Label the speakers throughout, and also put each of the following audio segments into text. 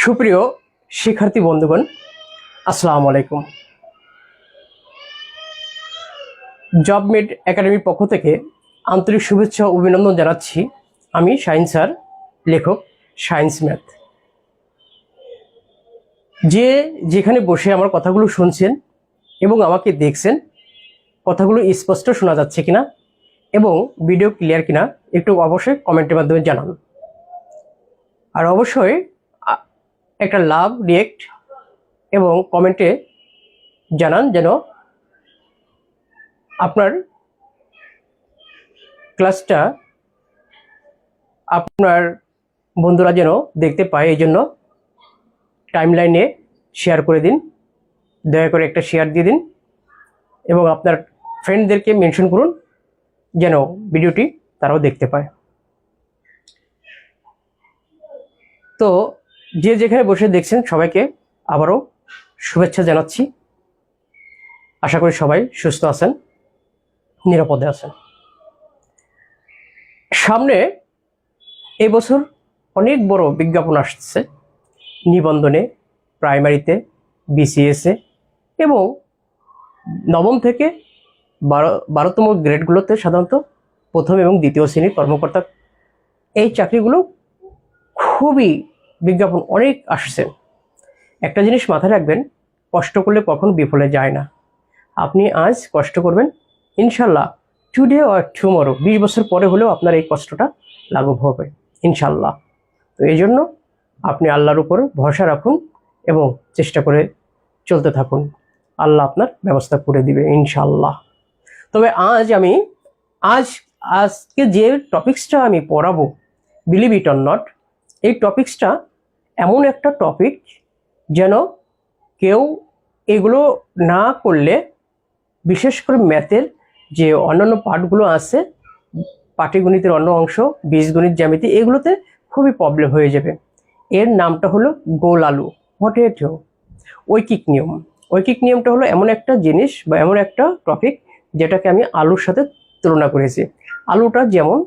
Speaker 1: সুপ্রিয় শিক্ষার্থী বন্ধুগণ, আসসালামু আলাইকুম। জবমেড একাডেমির পক্ষ থেকে আন্তরিক শুভেচ্ছা ও অভিনন্দন জানাচ্ছি। আমি শাহিন স্যার, লেখক সায়েন্স ম্যাথ। যে যেখানে বসে আমার কথাগুলো শুনছেন এবং আমাকে দেখছেন, কথাগুলো স্পষ্ট শোনা যাচ্ছে কিনা এবং ভিডিও ক্লিয়ার কিনা একটু অবশ্যই কমেন্টের মাধ্যমে জানান। আর অবশ্যই একটা লাভ, রিয়েক্ট এবং কমেন্টে জানান যেন আপনার ক্লাসটা আপনার বন্ধুরা যেন দেখতে পায়। এই জন্য টাইমলাইনে শেয়ার করে দিন, দয়া করে একটা শেয়ার দিয়ে দিন এবং আপনার ফ্রেন্ডদেরকে মেনশন করুন যেন ভিডিওটি তারাও দেখতে পায়। তো যে যেখানে বসে দেখছেন সবাইকে আবারও শুভেচ্ছা জানাচ্ছি। আশা করি সবাই সুস্থ আছেন, নিরাপদে আছেন। সামনে এই বছর অনেক বড় বিজ্ঞাপন আসছে নিবন্ধনে, প্রাইমারিতে, বিসিএসে এবং নবম থেকে 12তম গ্রেডগুলোতে সাধারণত প্রথম এবং দ্বিতীয় শ্রেণীর কর্মকর্তা এই চাকরিগুলো খুবই বিজ্ঞাপন অনেক আসছে। একটা জিনিস মাথায় রাখবেন, কষ্ট করলে কখনো বিফলে যায় না। আপনি আজ কষ্ট করবেন, ইনশাল্লাহ টুডে অর টুমরো 20 বছর পরে হলেও আপনার এই কষ্টটা লাঘব হবে ইনশাল্লাহ। তো এই জন্য আপনি আল্লাহর উপর ভরসা রাখুন এবং চেষ্টা করে চলতে থাকুন। আল্লাহ আপনার ব্যবস্থা করে দিবে ইনশাল্লাহ। তবে আজকে যে টপিক্সটা আমি পড়াবো, বিলিভ ইট অর নট, এই টপিক্সটা এমন একটা টপিক যেন কেউ এগুলো না করলে, বিশেষ করে ম্যাথের যে অন্যান্য পার্টগুলো আছে, পাটিগণিতের অন্য অংশ, বীজগণিত, জ্যামিতি, এগুলোতে খুবই প্রবলেম হয়ে যাবে। এর নামটা হলো গোল আলু, পটেটো, ঐকিক নিয়ম। ঐকিক নিয়মটা হলো এমন একটা জিনিস বা এমন একটা টপিক যেটাকে আমি আলুর সাথে তুলনা করেছি। আলুটা যেমন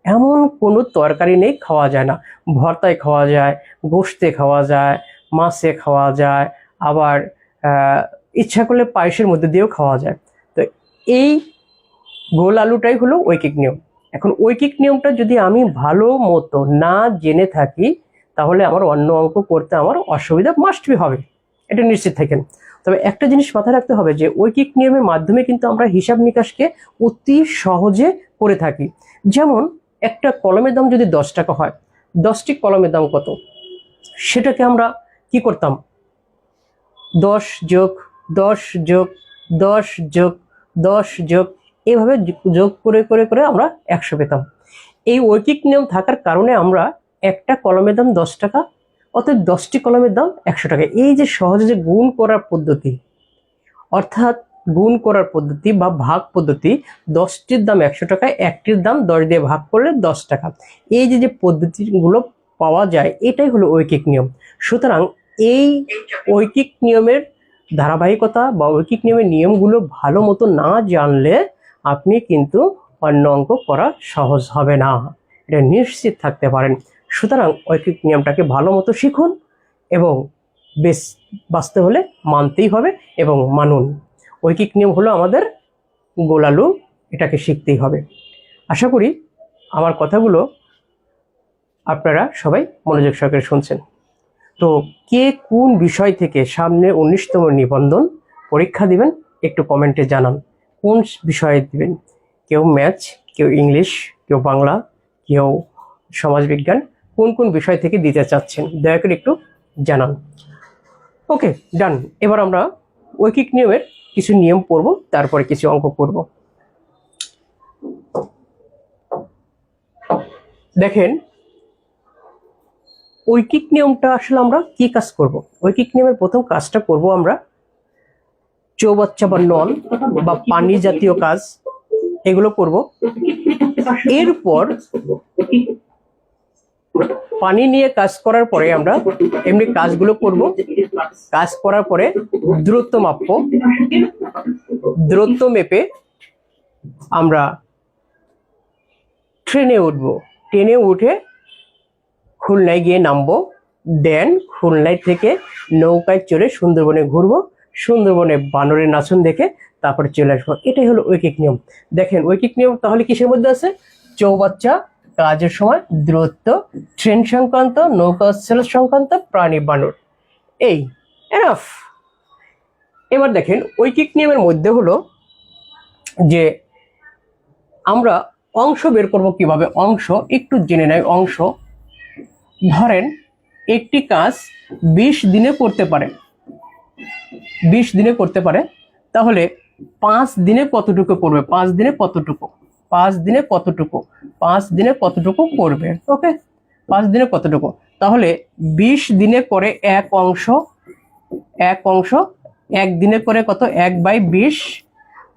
Speaker 1: এমন কোনো তরকারি নেই খাওয়া যায় না, ভর্তায় খাওয়া যায়, গোশতে খাওয়া যায়, মাছে খাওয়া যায়, আবার ইচ্ছা করলে পায়েসের মধ্যে দিয়েও খাওয়া যায়। তো এই গোল আলুটাই হলো ঐকিক নিয়ম। এখন ঐকিক নিয়মটা যদি আমি ভালো মতো না জেনে থাকি তাহলে আমার অন্য অঙ্ক করতে আমার অসুবিধা মাস্ট বি হবে, এটা নিশ্চিত থাকেন। তবে একটা জিনিস মাথায় রাখতে হবে যে ঐকিক নিয়মের মাধ্যমে কিন্তু আমরা হিসাব নিকাশকে অতি সহজে করে থাকি। যেমন একটা কলমের দাম যদি 10 টাকা হয়, 10টি কলমের দাম কত, সেটাকে আমরা কি করতাম, 10 যোগ 10 যোগ 10 যোগ 10 যোগ এইভাবে যোগ করে করে করে আমরা 100 পেতাম। এই ঐকিক নিয়ম থাকার কারণে আমরা একটা কলমের দাম 10 টাকা, অতএব 10টি কলমের দাম 100 টাকা। এই যে সহজে যে গুণ করার পদ্ধতি, অর্থাৎ গুণ করার পদ্ধতি বা ভাগ পদ্ধতি, 10টির দাম 100 টাকা, একটির দাম 10 দিয়ে ভাগ করলে 10 টাকা, এই যে পদ্ধতিগুলো পাওয়া যায়, এটাই হলো ঐকিক নিয়ম। সুতরাং এই ঐকিক নিয়মের ধারাবাহিকতা বা ঐকিক নিয়মের নিয়মগুলো ভালো মতো না জানলে আপনি কিন্তু অন্য অঙ্ক করা সহজ হবে না, এটা নিশ্চিত থাকতে পারেন। সুতরাং ঐকিক নিয়মটাকে ভালো মতো শিখুন এবং বেশ বাঁচতে হলে মানতেই হবে এবং মানুন। ঐকিক নিয়ম হলো আমাদের গোল আলু, এটাকে শিখতেই হবে। আশা করি আমার কথাগুলো আপনারা সবাই মনোযোগ সহকারে শুনছেন। তো কে কোন বিষয় থেকে সামনে 19তম নিবন্ধন পরীক্ষা দিবেন একটু কমেন্টে জানান, কোন বিষয়ে দিবেন। কেউ ম্যাথ, কেউ ইংলিশ, কেউ বাংলা, কেউ সমাজবিজ্ঞান, কোন কোন বিষয় থেকে দিতে চাচ্ছেন দয়া করে একটু জানান। ওকে, ডান। এবার আমরা ঐকিক নিয়মের কিছু নিয়ম পড়ব, তারপরে কিছু অঙ্ক করব। দেখেন, ঐকিক নিয়মটা আসলে আমরা কি কাজ করব। ঐকিক নিয়মের প্রথম কাজটা করব আমরা চৌবাচ্চা বা নল বা পানি জাতীয় কাজ, এগুলো করব। এরপর পানি নিয়ে কাজ করার পরে আমরা এমনি কাজগুলো করব। কাজ করার পরে দূরত্ব মাপব, দূরত্ব মেপে আমরা ট্রেনে উঠব, ট্রেনে উঠে খুলনায় গিয়ে নামবো, দেন খুলনায় থেকে নৌকায় চড়ে সুন্দরবনে ঘুরবো, সুন্দরবনে বানরের নাচন দেখে তারপরে চলে আসবো। এটাই হলো ঐকিক নিয়ম। দেখেন ঐকিক নিয়ম তাহলে কিসের মধ্যে আছে? চৌবাচ্চা, কাজের সময়, দূরত্ব, ট্রেন সংক্রান্ত, নৌকা অস্থল সংক্রান্ত, প্রাণী, বানর, এই এনাফ। এবার দেখেন ঐকিক নিয়মের মধ্যে হলো যে আমরা অংশ বের করব কিভাবে। অংশ একটু জেনে নেয়। অংশ ধরেন একটি কাজ 20 দিনে করতে পারে, 20 দিনে করতে পারে, তাহলে 5 দিনে কতটুকু করবে? 5 দিনে কতটুকু? 5 দিনে কতটুকু? 5 দিনে কতটুকু করবে? ওকে, 5 দিনে কতটুকু? তাহলে 20 দিনে করে এক অংশ, এক অংশ, এক দিনে করে কত? 1/20।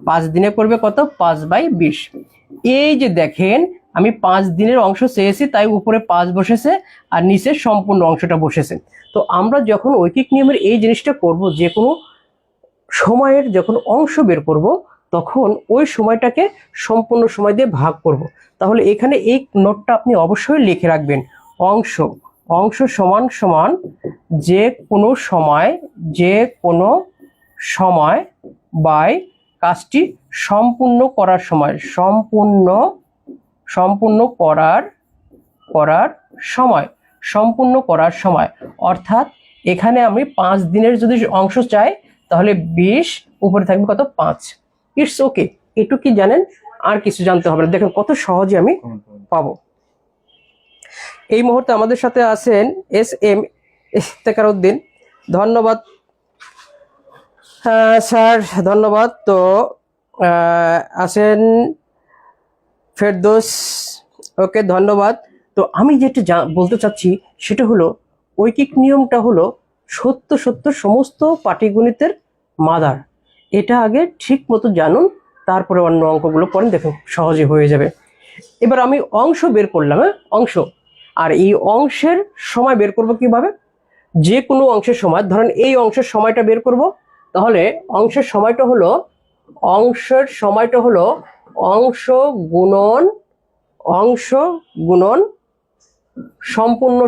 Speaker 1: 5 দিনে করবে কত? 5/20। এই যে দেখেন আমি 5 দিনের অংশ চেয়েছি, তাই উপরে 5 বসেছে আর নিচে সম্পূর্ণ অংশটা বসেছে। তো আমরা যখন ঐকিক নিয়মের এই জিনিসটা করব, যে কোনো সময়ের যখন অংশ বের করব, তখন ওই সময়টাকে সম্পূর্ণ সময় দিয়ে ভাগ করব। তাহলে এখানে এই নোটটা আপনি অবশ্যই লিখে রাখবেন। অংশ, অংশ সমান সমান যে কোনো সময়, যে কোনো সময় বাই কাজটি সম্পূর্ণ করার সময়, সম্পূর্ণ করার সময়, সম্পূর্ণ করার সময়। অর্থাৎ এখানে আমি 5 দিনের যদি অংশ চাই, তাহলে 20 উপরে থাকবে কত? 5। It's okay. একটু কি জানেন, আর কিছু জানতে হবে না। দেখেন কত সহজে আমি পাবো। এই মুহূর্তে আমাদের সাথে আছেন SM ইফতেখার উদ্দিন। ধন্যবাদ স্যার, ধন্যবাদ। তো আছেন ফেরদৌস, ওকে, ধন্যবাদ। তো আমি যেটা বলতে চাচ্ছি সেটা হলো ঐকিক নিয়মটা হলো সত্য সত্য সমস্ত পাটিগণিতের মাদার। এটা আগে ঠিক মতো জানুন, তারপরে অন্য অঙ্কগুলো পড়েন, দেখুন সহজে হয়ে যাবে। এবার আমি অংশ বের করলাম, অংশ। আর এই অংশের সময় বের করব কিভাবে? যে কোনো অংশের সময়, ধরেন এই অংশের সময়টা বের করব। তাহলে অংশের সময়টা হলো অংশ গুণন সম্পূর্ণ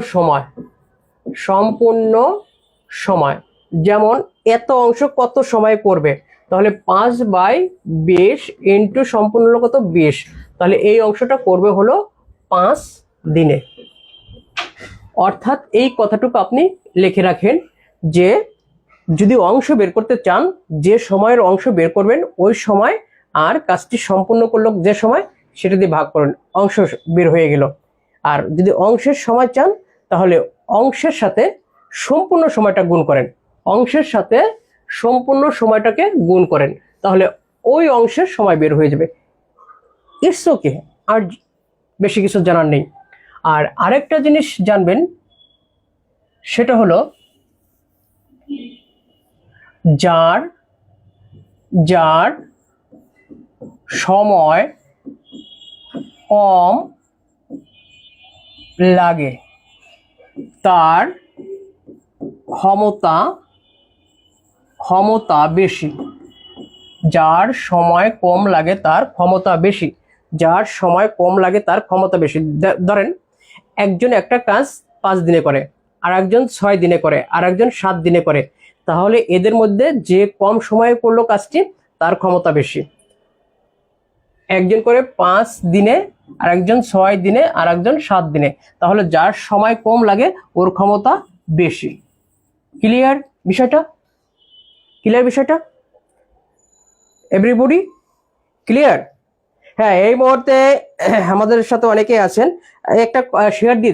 Speaker 1: সময়। যেমন এত অংশ কত সময় করবে? তাহলে 5/20 ইন্টু সম্পূর্ণ হলো কত? 20। তাহলে এই অংশটা করবে হলো 5 দিনে। অর্থাৎ এই কথাটুকু আপনি লিখে রাখেন যে যদি অংশ বের করতে চান, যে সময়ের অংশ বের করবেন ওই সময় আর কাজটি সম্পূর্ণ করলো যে সময়, সেটা দিয়ে ভাগ করুন, অংশ বের হয়ে গেল। আর যদি অংশের সময় চান, তাহলে অংশের সাথে সম্পূর্ণ সময়টা গুণ করেন, অংশের সাথে সম্পূর্ণ সময়টাকে গুণ করেন, তাহলে ওই অংশের সময় বের হয়ে যাবে। ইটস ওকে, আর বেশি কিছু জানার নেই। আর আরেকটা জিনিস জানবেন, সেটা হলো যার সময় কম লাগে তার ক্ষমতা বেশি। যার সময় কম লাগে তার ক্ষমতা বেশি। যার সময় কম লাগে তার ক্ষমতা বেশি। ধরেন একজন একটা কাজ 5 দিনে করে, আর একজন 6 দিনে করে, আর একজন 7 দিনে করে। তাহলে এদের মধ্যে যে কম সময়ে করলো কাজটি, তার ক্ষমতা বেশি। একজন করে 5 দিনে, আর একজন 6 দিনে, আর একজন 7 দিনে। তাহলে যার সময় কম লাগে ওর ক্ষমতা বেশি। ক্লিয়ার বিষয়টা? Everybody clear? হ্যাঁ, এই মুহূর্তে আমাদের সাথে অনেকে আছেন। একটা শেয়ার দিয়ে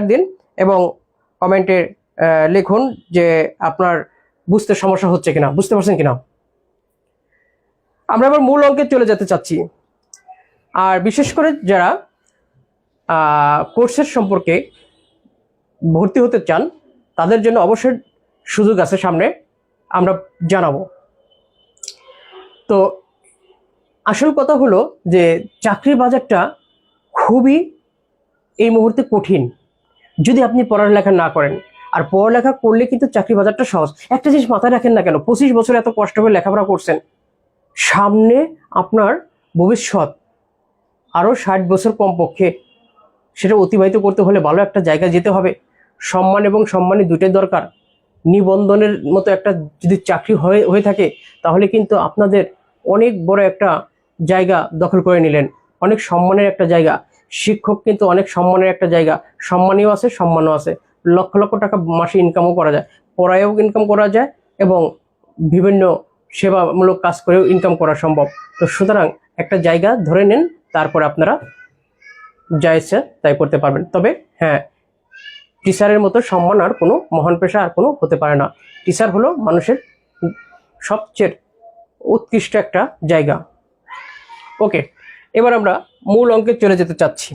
Speaker 1: দেন, এবং কমেন্টে লিখুন যে আপনার বুঝতে সমস্যা হচ্ছে কিনা, বুঝতে পারছেন কিনা। আমরা আবার মূল অঙ্কে চলে যেতে চাচ্ছি। আর বিশেষ করে যারা কোর্সের সম্পর্কে ভর্তি হতে চান, তাদের জন্য অবশ্যই সুযোগ আছে সামনে, আমরা জানাবো। তো আসল কথা হলো যে চাকরির বাজারটা খুবই এই মুহূর্তে কঠিন যদি আপনি পড়ালেখা না করেন। আর পড়ালেখা করলে কিন্তু চাকরি বাজারটা সহজ। একটা জিনিস মাথায় রাখেন না কেন, 25 বছর এত কষ্ট করে লেখাপড়া করছেন, সামনে আপনার ভবিষ্যৎ আরও 60 বছর কমপক্ষে, সেটা অতিবাহিত করতে হলে ভালো একটা জায়গায় যেতে হবে। সম্মান এবং সম্মানী দুটোই দরকার। নিবন্ধনের মতো একটা যদি চাকরি হয়ে থাকে তাহলে কিন্তু আপনাদের অনেক বড় একটা জায়গা দখল করে নিলেন, অনেক সম্মানের একটা জায়গা। শিক্ষক কিন্তু অনেক সম্মানের একটা জায়গা, সম্মানীয় আছে, সম্মানও আছে। লক্ষ লক্ষ টাকা মাসে ইনকামও করা যায়, পড়ায়ও ইনকাম করা যায় এবং বিভিন্ন সেবামূলক কাজ করেও ইনকাম করা সম্ভব। তো সুতরাং একটা জায়গা ধরে নেন, তারপরে আপনারা যা ইচ্ছে তাই করতে পারবেন। তবে হ্যাঁ, টিচারের মতো সম্মান আর কোনো মহান পেশা আর কোনো হতে পারে না। টিচার হলো মানুষের সবচেয়ে উৎকৃষ্ট একটা জায়গা। ওকে, এবার আমরা মূল অঙ্কে চলে যেতে চাচ্ছি।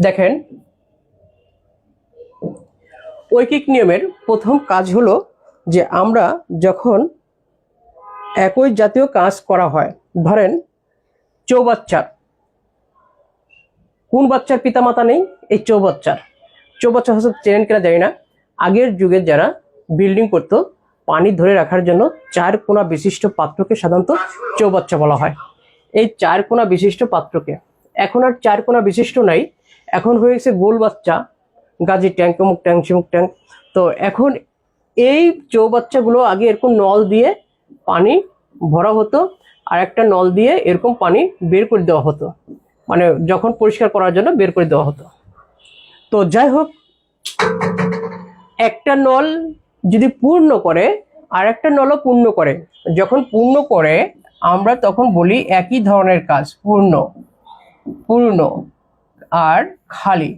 Speaker 1: দেখেন, ঐকিক নিয়মের প্রথম কাজ হলো যে আমরা যখন একই জাতীয় কাজ করা হয়, ধরেন চৌবাচ্চার, কোন বাচ্চার পিতামাতা নেই? এই চৌবাচ্চার। চৌবাচ্চা হচ্ছে চেনেন কিনা জানি না, আগের যুগে যারা বিল্ডিং করতো পানি ধরে রাখার জন্য 4 কোণা বিশিষ্ট পাত্রকে সাধারণত চৌবাচ্চা বলা হয়। এই 4 কোণা বিশিষ্ট পাত্রকে এখন আর 4 কোণা বিশিষ্ট নাই, এখন হয়েছে গোল বাচ্চা, গাজী ট্যাঙ্ক, অমুক ট্যাঙ্ক, সিমুক ট্যাঙ্ক। তো এখন এই চৌবাচ্চাগুলো আগে এরকম নল দিয়ে পানি ভরা হতো, আর একটা নল দিয়ে এরকম পানি বের করে দেওয়া হতো, মানে যখন পরিষ্কার করার জন্য বের করে দেওয়া হতো। তো যাই হোক, একটা নল যদি পূর্ণ করে আর একটা নলও পূর্ণ করে, যখন পূর্ণ করে আমরা তখন বলি একই ধরনের কাজ, পূর্ণ, পূর্ণ আর খালি।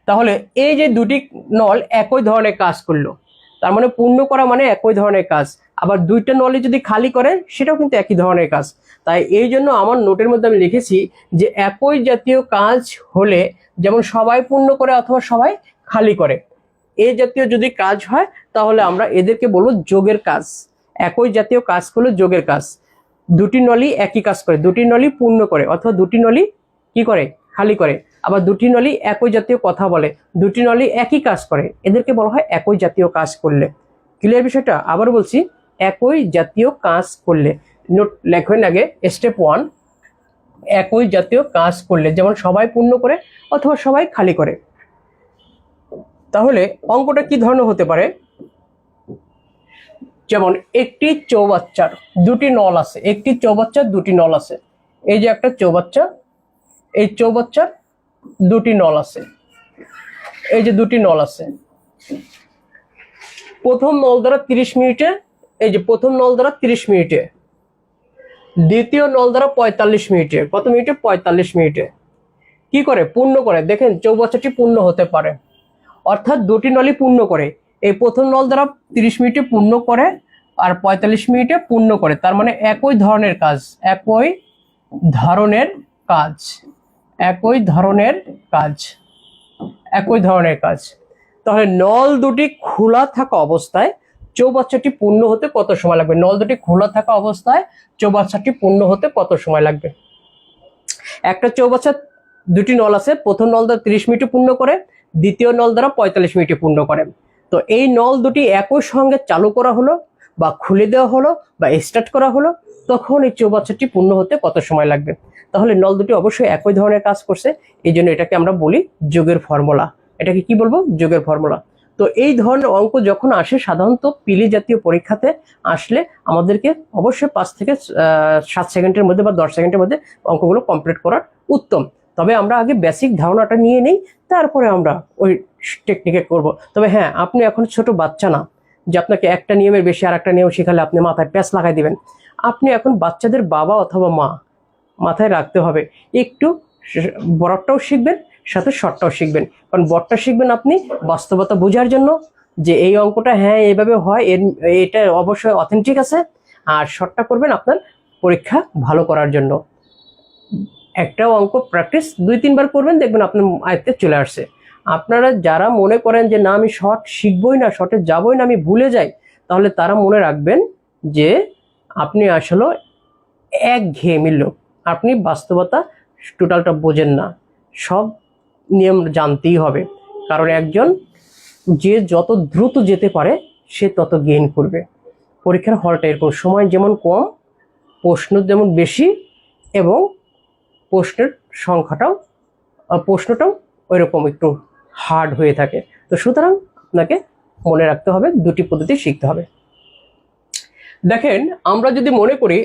Speaker 1: তাহলে এই যে দুটি নল একই ধরনের কাজ করলো, তার মানে পূর্ণ করা মানে একই ধরনের কাজ। আবার দুইটা নলে যদি খালি করে সেটাও কিন্তু একই ধরনের কাজ। তাই এই জন্য আমার নোটের মধ্যে আমি লিখেছি যে একই জাতীয় কাজ হলে, যেমন সবাই পূর্ণ করে অথবা সবাই খালি করে, এই জাতীয় যদি কাজ হয় তাহলে আমরা এদেরকে বলবো যোগের কাজ। একই জাতীয় কাজ হলো যোগের কাজ। দুটি নলই একই কাজ করে, দুটি নলই পূর্ণ করে অথবা দুটি নলই কি করে? খালি করে। আবার দুটি নলই একই জাতীয় কথা বলে, দুটি নলই একই কাজ করে, এদেরকে বলা হয় একই জাতীয় কাজ করলে। ক্লিয়ার বিষয়টা? আবার বলছি, একই জাতীয় কাজ করলে। নোট লেখেন আগে, স্টেপ 1, একই জাতীয় কাজ করলে, যেমন সবাই পূর্ণ করে অথবা সবাই খালি করে। তাহলে অঙ্কটা কি ধরনের হতে পারে? যেমন একটি চৌবাচ্চার দুটি নল আছে, একটি চৌবাচ্চার দুটি নল আছে। এই যে একটা চৌবাচ্চা, এই চৌবাচ্চার দুটি নল আছে, এই যে দুটি নল আছে। প্রথম নল দ্বারা 30 মিনিটে, এই যে প্রথম নল দ্বারা 30 মিনিটে, দ্বিতীয় নল দ্বারা 45 মিনিটে। কত মিনিটে? 45 মিনিটে। কি করে? পূর্ণ করে। দেখেন চৌবাচ্চাটি পূর্ণ হতে পারে, অর্থাৎ দুটি নলই পূর্ণ করে। এই প্রথম নল দ্বারা 30 মিনিটে পূর্ণ করে আর 45 মিনিটে পূর্ণ করে, তার মানে একই ধরনের কাজ, একই ধরনের কাজ, একই ধরনের কাজ, একই ধরনের কাজ। তাহলে নল দুটি খোলা থাকা অবস্থায় চৌবাচ্চাটি পূর্ণ হতে কত সময় লাগবে? নল দুটি খোলা থাকা অবস্থায় চৌবাচ্চাটি পূর্ণ হতে কত সময় লাগবে? একটা চৌবাচ্চা দুটি নল আছে, প্রথম নল দ্বারা 30 মিনিটে পূর্ণ করে, দ্বিতীয় নল দ্বারা 45 মিনিটে পূর্ণ করে। তো এই নল দুটি একই সঙ্গে চালু করা হলো বা খুলে দেওয়া হলো বা স্টার্ট করা হলো, তখন এই চৌবাচ্চাটি পূর্ণ হতে কত সময় লাগবে? তাহলে নল দুটি অবশ্যই একই ধরনের কাজ করছে, এই জন্য এটাকে আমরা বলি যোগের ফর্মুলা। এটাকে কি বলবো? যোগের ফর্মুলা। তো এই ধরনের অঙ্ক যখন আসে সাধারণত পিলি জাতীয় পরীক্ষাতে আসলে আমাদেরকে অবশ্যই 5 থেকে 7 সেকেন্ডের মধ্যে বা 10 সেকেন্ডের মধ্যে অঙ্কগুলো কমপ্লিট করার উত্তম। তবে আমরা আগে বেসিক ধারণাটা নিয়ে নেই, তারপরে আমরা ওই টেকনিকে করব। তবে হ্যাঁ, আপনি এখন ছোট বাচ্চা না যে আপনাকে একটা নিয়মের বেশি আর একটা নিয়ম শেখালে আপনি মাথায় প্যাঁচ লাগাই দিবেন। আপনি এখন বাচ্চাদের বাবা অথবা মা, মাথায় রাখতে হবে একটু বড়টাও শিখবেন, সাথে শর্টটাও শিখবেন। কারণ বড়টা শিখবেন আপনি বাস্তবতা বোঝার জন্য, যে এই অঙ্কটা হ্যাঁ এইভাবে হয়, এটা অবশ্যই অথেন্টিক আছে। আর শর্টটা করবেন আপনার পরীক্ষা ভালো করার জন্য। একটা অঙ্ক প্র্যাকটিস 2-3 বার করবেন, দেখবেন আপনার আয়ত্তে চলে আসছে। আপনারা যারা মনে করেন যে না আমি শর্ট শিখবই না, শর্টে যাবই না, আমি ভুলে যাই, তাহলে তারা মনে রাখবেন যে আপনি আসলে একঘেয়েমি লোক, আপনি বাস্তবতা টোটালটা বোঝেন না। সব নিয়ম জানতেই হবে, কারণ একজন যে যত দ্রুত যেতে পারে সে তত গেইন করবে। পরীক্ষার হলটা এরকম, সময় যেমন কম, প্রশ্ন যেমন বেশি এবং প্রশ্নের সংখ্যাটাও প্রশ্নটাও ওইরকম একটু হার্ড হয়ে থাকে। তো সুতরাং আপনাকে মনে রাখতে হবে, দুটি পদ্ধতি শিখতে হবে। দেখেন, আমরা যদি মনে করি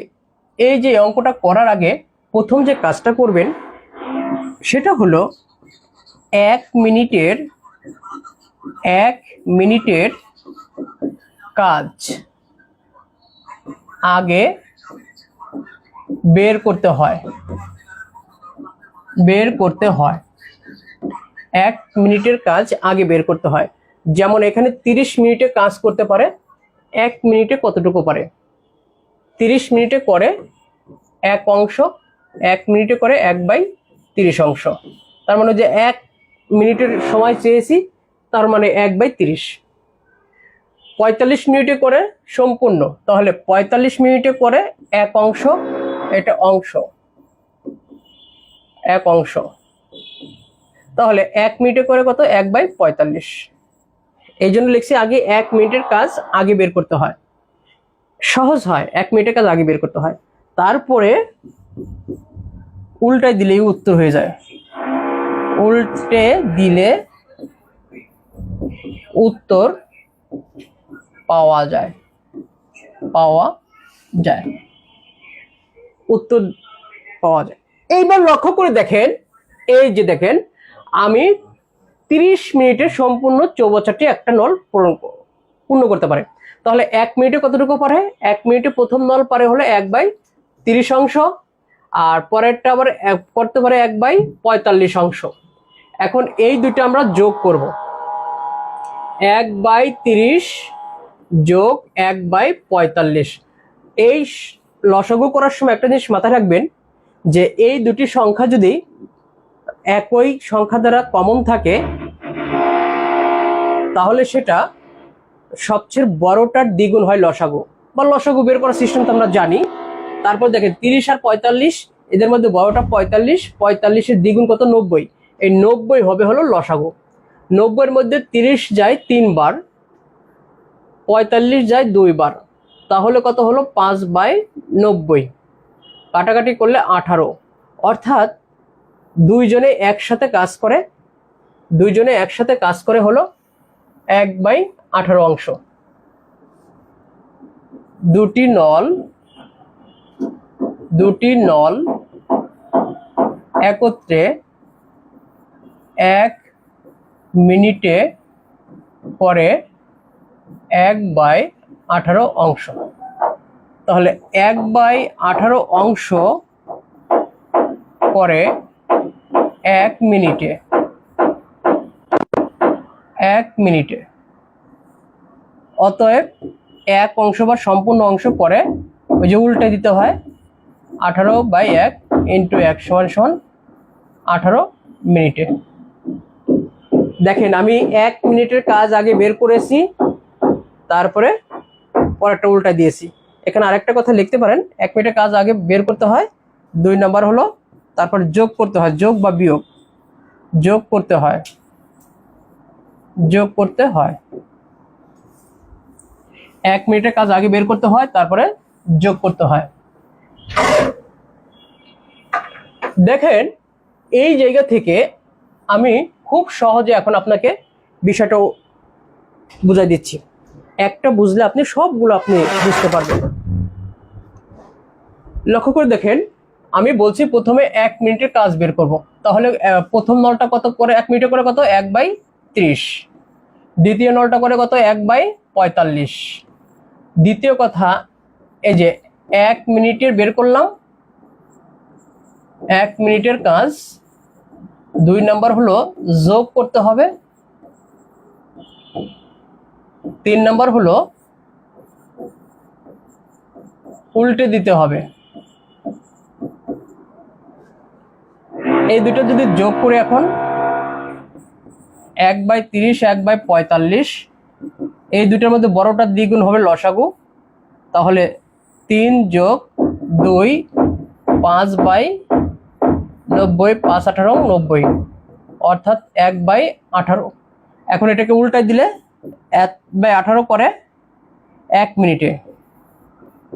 Speaker 1: এই যে অঙ্কটা করার আগে প্রথম যে কাজটা করবেন সেটা হলো 1 মিনিটের কাজ আগে বের করতে হয়। 1 মিনিটের কাজ আগে বের করতে হয়। যেমন এখানে 30 মিনিটে কাজ করতে পারে, 1 মিনিটে কতটুকু পারে? 30 মিনিটে করে 1 অংশ, 1 মিনিটে করে 1/30 অংশ। তার মানে যে 1 মিনিটের সময় চেয়েছি, তার মানে 1/30। 45 মিনিটে করে সম্পূর্ণ, তাহলে 45 মিনিটে করে 1 অংশ, এটা অংশ, 1 অংশ। তাহলে 1 মিনিটে করে কত? 1/45। এই জন্য লিখছি আগে 1 মিনিটের কাজ আগে বের করতে হয়, সহজ হয়। 1 মিনিটের কাজ আগে বের করতে হয়, তারপরে উল্টাই দিলেই উত্তর হয়ে যায়। উল্টে দিলে উত্তর পাওয়া যায়, উত্তর পাওয়া যায়। এইবার লক্ষ্য করে দেখেন, এই যে দেখেন আমি 30 মিনিটে সম্পূর্ণ 64টি একটা নল পূর্ণ করতে পারে। তাহলে 1 মিনিটে কতটুকু পারে? 1 মিনিটে প্রথম নল পারে হলো 1/30 অংশ, আর পরেরটা আবার করতে পারে 1/45 অংশ। এখন এই দুটো আমরা যোগ করব, 1/30 যোগ 1/45। এই লসাগু করার সময় একটা জিনিস মাথায় রাখবেন, যে এই দুটি সংখ্যা যদি একই সংখ্যা দ্বারা কমন থাকে তাহলে সেটা সবচেয়ে বড়টার দ্বিগুণ হয় লসাগু, বা লসাগু বের করার সিস্টেম তো আমরা জানি। তারপর দেখেন 30 আর 45, এদের মধ্যে বড়টা 45, 45-এর দ্বিগুণ কত? 90। এই 90 হবে হলো লসাগু। 90-এর মধ্যে 30 যায় 3 বার, 45 যায় 2 বার, তাহলে কত হলো? 5/90। কাটাকাটি করলে 18। অর্থাৎ দুইজনে একসাথে কাজ করে হলো 1/18 অংশ। দুটি নল একত্রে 1 মিনিটে করে 1/18 অংশ। তাহলে 1/18 অংশ করে 1 মিনিটে। অতএব 1 অংশ বা সম্পূর্ণ অংশ পরে ওই যে উল্টে দিতে হয়, 18/1 × 1 = 18 মিনিটে। দেখেন আমি 1 মিনিটের কাজ আগে বের করেছি, তারপরে পরেরটা উল্টা দিয়েছি। এখানে আরেকটা কথা লিখতে পারেন, 1 মিনিটের কাজ আগে বের করতে হয়। 2 নাম্বার হলো তারপর যোগ করতে হয়, যোগ বা বিয়োগ, যোগ করতে হয়। 1 মিনিটের কাজ আগে বের করতে হয়, তারপরে যোগ করতে হয়। দেখেন এই জায়গা থেকে আমি খুব সহজে এখন আপনাকে বিষয়টা বুঝাই দিচ্ছি। একটা বুঝলে আপনি সবগুলো আপনি বুঝতে পারবেন। লক্ষ্য করে দেখেন, আমি বলছি প্রথমে 1 মিনিটের কাজ বের করব। তাহলে প্রথম নলটা কত করে 1 মিনিটে করে? কত? 1/30। দ্বিতীয় নলটা করে কত? 1/45। দ্বিতীয় কথা, এই যে 1 মিনিটের বের করলাম, 1 মিনিটের কাজ। 2 নাম্বার হলো যোগ করতে হবে। 3 নাম্বার হলো উল্টে দিতে হবে। এই দুটো যদি যোগ করে এখন 1/30, 1/45, এই দুটোর মধ্যে বড়টার দ্বিগুণ হবে লসাগু। তাহলে 3 যোগ 2 5/90, 5×18 90, অর্থাৎ 1/18। এখন এটাকে উল্টাই দিলে 1/18 করে 1 মিনিটে,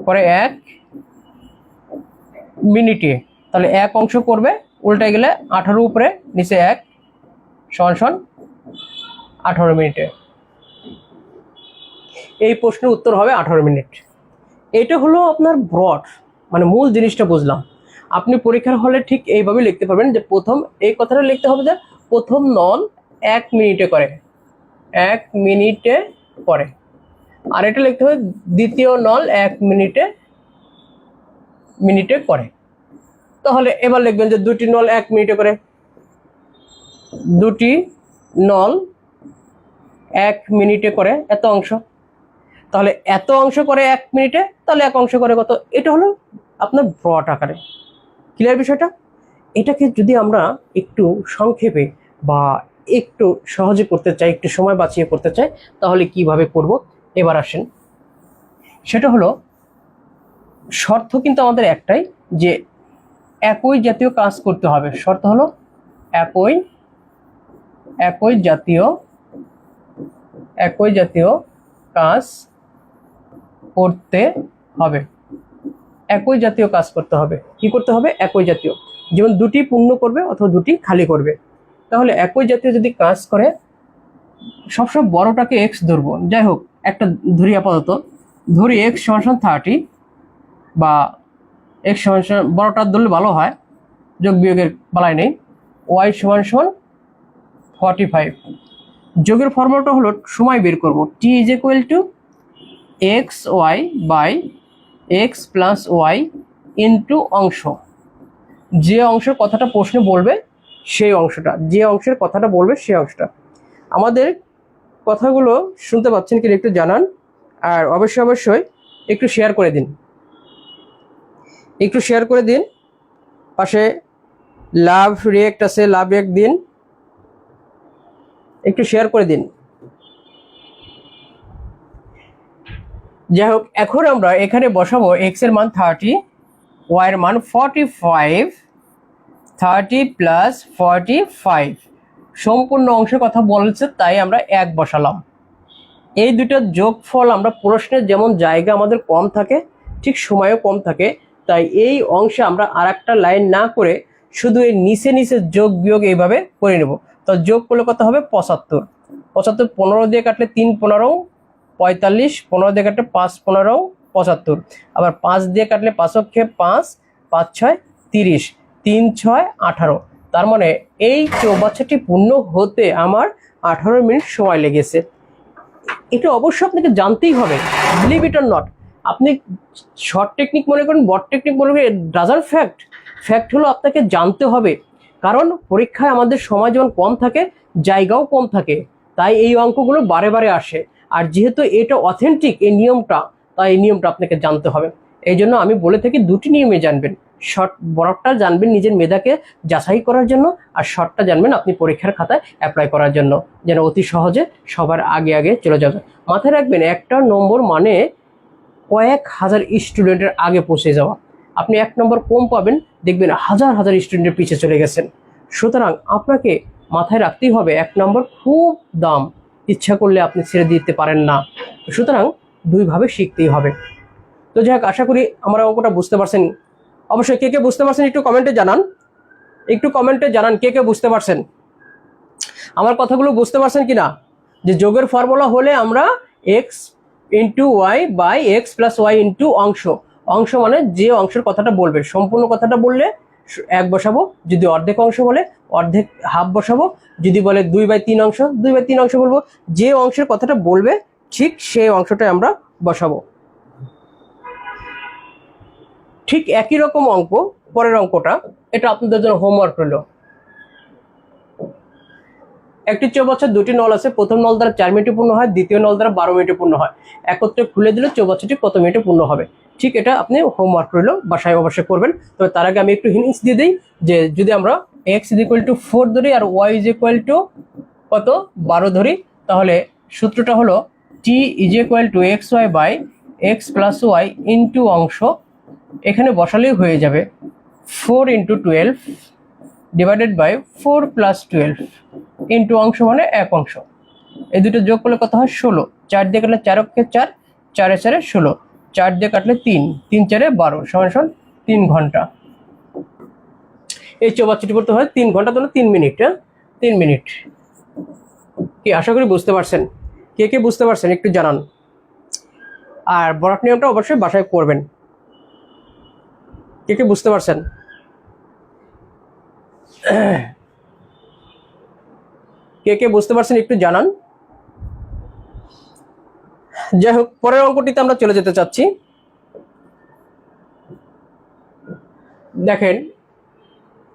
Speaker 1: করে 1 মিনিটে। তাহলে 1 অংশ করবে উল্টায় গেলে 18 উপরে নিচে 1 সমান সমান 18 মিনিটে। এই প্রশ্নের উত্তর হবে 18 মিনিট। এটা হলো আপনার ব্রড, মানে মূল জিনিসটা বুঝলাম। আপনি পরীক্ষার হলে ঠিক এইভাবে লিখতে পারবেন যে প্রথম এই কথাটা লিখতে হবে যে প্রথম নল 1 মিনিটে করে, 1 মিনিটে করে। আর এটা লিখতে হবে দ্বিতীয় নল 1 মিনিটে করে। তাহলে এবার লিখবেন যে দুটি নল 1 মিনিটে করে, দুটি নল 1 মিনিটে করে এত অংশ। তাহলে এত অংশ করে 1 মিনিটে, তাহলে এক অংশ করে কত? এটা হলো আপনার ব্রড আকারে। ক্লিয়ার বিষয়টা? এটাকে যদি আমরা একটু সংক্ষেপে বা একটু সহজে করতে চাই, একটু সময় বাঁচিয়ে করতে চাই, তাহলে কিভাবে করব এবার আসেন। সেটা হলো শর্ত কিন্তু আমাদের একটাই, যে একই জাতীয় কাজ করতে হবে। শর্ত হলো একই জাতীয় কাজ করতে হবে। একই জাতীয় কাজ করতে হবে। কি করতে হবে? একই জাতীয়। যেমন দুটি পূর্ণ করবে অথবা দুটি খালি করবে। তাহলে একই জাতীয় যদি কাজ করে, সবসময় বড়টাকে এক্স ধরবো। যাই হোক, একটা ধরি আপাতত, ধরি এক্স সমান 30 বা এক্স সমান বড়টা ধরলে ভালো হয়, যোগ বিয়োগের বেলায় নেই। ওয়াই সমান 45। যোগের ফর্মুলাটা হলো সময় বের করব, T is equal to X Y by x plus Y into অংশ। যে অংশের কথাটা প্রশ্নে বলবে সেই অংশটা, যে অংশের কথাটা বলবে সেই অংশটা। আমাদের কথাগুলো শুনতে পাচ্ছেন কি একটু জানান, আর অবশ্যই একটু শেয়ার করে দিন, একটু শেয়ার করে দিন। পাশে লাভ রিয়েক্ট আছে, লাভ রিয়েক্ট দিন, একটু শেয়ার করে দিন। যাই হোক, এখন আমরা এখানে বসাবো এক্স এর মান 30, ওয়াই এর মান 45, 30 প্লাস 45। সম্পূর্ণ অংশের কথা বলছে তাই আমরা 1 বসালাম। এই দুটোর যোগফল আমরা প্রশ্নের যেমন জায়গা আমাদের কম থাকে, ঠিক সময়ও কম থাকে, তাই এই অংশে আমরা আর একটা লাইন না করে শুধু এই নিচে যোগ বিয়োগ এইভাবে করে নেব। তো যোগ করলে কত হবে? 75। 75 15 দিয়ে কাটলে 3 15 45, 15 দিয়ে কাটলে 5 15 75, আবার 5 দিয়ে কাটলে 5 অক্ষে 5, 5 6 30, 3 6 18। তার মানে এই চৌবাচ্চাটি পূর্ণ হতে আমার 18 মিনিট সময় লেগেছে। এটা অবশ্যই আপনাকে জানতেই হবে, বিলিভ ইট অর নট। আপনি শর্ট টেকনিক মনে করেন, বট টেকনিক মনে করেন, ডাজন্ট ফ্যাক্ট হলো আপনাকে জানতে হবে। কারণ পরীক্ষায় আমাদের সময় যেমন কম থাকে, জায়গাও কম থাকে, তাই এই অঙ্কগুলো বারে বারে আসে। আর যেহেতু এটা অথেন্টিক এই নিয়মটা, তাই এই নিয়মটা আপনাকে জানতে হবে। এই জন্য আমি বলে থাকি দুটি নিয়মে জানবেন। বড়টা জানবেন নিজের মেধাকে যাচাই করার জন্য, আর শর্টটা জানবেন আপনি পরীক্ষার খাতায় অ্যাপ্লাই করার জন্য, যেন অতি সহজে সবার আগে চলে যাবে। মাথায় রাখবেন, একটা নম্বর মানে কয়েক হাজার স্টুডেন্টের আগে পৌঁছে যাওয়া। আপনি 1 নম্বর কম পাবেন, দেখবেন হাজার স্টুডেন্টের পিছিয়ে চলে গেছেন। সুতরাং আপনাকে মাথায় রাখতেই হবে 1 নম্বর খুব দাম, ইচ্ছা করলে আপনি ছেড়ে দিতে পারেন না। সুতরাং দুইভাবে শিখতেই হবে। তো যাই হোক, আশা করি আমরা অঙ্কটা বুঝতে পারছেন। অবশ্যই কে বুঝতে পারছেন একটু কমেন্টে জানান, কে বুঝতে পারছেন, আমার কথাগুলো বুঝতে পারছেন কিনা। যে যোগের ফর্মুলা হলে আমরা x into y by x plus Y into অংশ মানে যে অংশের কথাটা বলবে। সম্পূর্ণ কথাটা বললে 1 বসাবো, যদি অর্ধেক অংশ বলে অর্ধেক হাফ বসাবো, যদি বলে 2/3 অংশ 2/3 অংশ বলবো। যে অংশের কথাটা বলবে ঠিক সেই অংশটাই আমরা বসাবো। ঠিক একই রকম অঙ্ক পরের অঙ্কটা, এটা আপনাদের জন্য হোমওয়ার্ক রইল। একটি চৌবাচ্চার দুটি নল আছে, প্রথম নল দ্বারা 4 মিনিটে পূর্ণ হয়, দ্বিতীয় নল দ্বারা 12 মিনিটে পূর্ণ হয়। একত্রে খুলে দিলে চৌবাচ্চাটি কত মিনিটে পূর্ণ হবে? ঠিক এটা আপনি হোমওয়ার্ক রইল, বাসায় অবশ্যই করবেন। তবে তার আগে আমি একটু হিন্টস দিয়ে দিই, যে যদি আমরা x = 4 ধরি আর y = কত 12 ধরি, তাহলে সূত্রটা হলো t = xy by x plus Y into অংশ। এখানে বসালেই হয়ে যাবে 4 × 12 ডিভাইডেড বাই 4 + 12 ইন্টু অংশ মানে 1 অংশ। এই দুটো যোগ করলে কত হয়? 16। 4 দিয়ে কাটলে 4 অক্ষে 4, 4 এ 4 16, 4 দিয়ে কাটলে 3, 3 4 12 সমান 3 ঘন্টা। এই চৌবাচ্চাটি করতে হয় 3 ঘন্টা, ধরুন 3 মিনিট। 3 মিনিট। কি আশা করি বুঝতে পারছেন? কে কে বুঝতে পারছেন একটু জানান। আর বরাট নিয়মটা অবশ্যই বাসায় করবেন। কে কে বুঝতে পারছেন? কে কে বুঝতে পারছেন একটু জানান। যাই হোক, পরের অঙ্কটিতে আমরা চলে যেতে চাচ্ছি। দেখেন,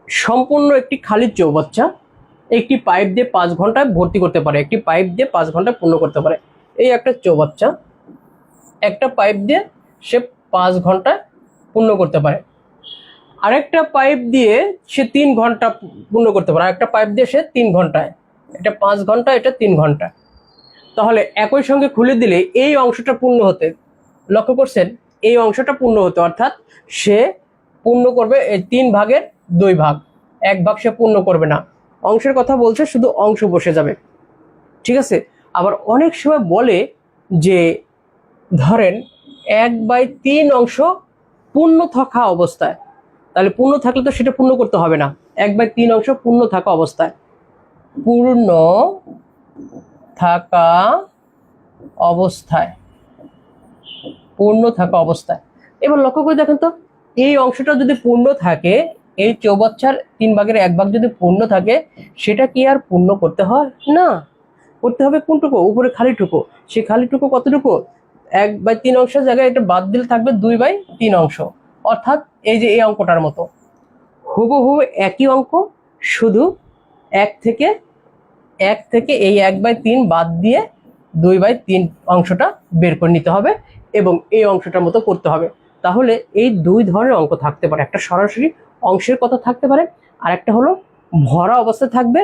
Speaker 1: সম্পূর্ণ একটি খালি চৌবাচ্চা একটি পাইপ দিয়ে 5 ঘন্টায় ভর্তি করতে পারে, একটি পাইপ দিয়ে 5 ঘন্টায় পূর্ণ করতে পারে। এই একটা চৌবাচ্চা একটা পাইপ দিয়ে সে 5 ঘন্টায় পূর্ণ করতে পারে। আরেকটা পাইপ দিয়ে সে 3 ঘন্টা পূর্ণ করতে পারে, আরেকটা পাইপ দিয়ে সে 3 ঘন্টায়। এটা 5 ঘন্টা, এটা 3 ঘন্টা। তাহলে একই সঙ্গে খুলে দিলে এই অংশটা পূর্ণ হতে, লক্ষ্য করছেন, এই অংশটা পূর্ণ হতে, অর্থাৎ সে পূর্ণ করবে এই 3 ভাগের 2 ভাগ, 1 ভাগ সে পূর্ণ করবে না। অংশের কথা বলছে, শুধু অংশ বসে যাবে। ঠিক আছে। আবার অনেক সময় বলে যে ধরেন 1/3 অংশ পূর্ণ থাকা অবস্থায়, তাহলে পূর্ণ থাকলে তো সেটা পূর্ণ করতে হবে না। 1/3 অংশ পূর্ণ থাকা অবস্থায়, পূর্ণ থাকা অবস্থায়, পূর্ণ থাকা অবস্থায়। এবার লক্ষ্য করে দেখেন তো, এই অংশটা যদি পূর্ণ থাকে, এই চৌবাচ্চার 3 ভাগের 1 ভাগ যদি পূর্ণ থাকে, সেটা কি আর পূর্ণ করতে হয় না? করতে হবে কোনটুকু? উপরে খালিটুকু। সেই খালিটুকু কতটুকু? 1/3 অংশের জায়গায় এটা বাদ দিলে থাকবে 2/3 অংশ। অর্থাৎ এই যে এই অঙ্কটার মতো হুবহু একই অঙ্ক, শুধু 1 থেকে এই 1/3 বাদ দিয়ে 2/3 অংশটা বের করে নিতে হবে এবং এই অংশটার মতো করতে হবে। তাহলে এই 2 ধরনের অঙ্ক থাকতে পারে, একটা সরাসরি অংশের কথা থাকতে পারে, আর একটা হলো ভরা অবস্থায় থাকবে,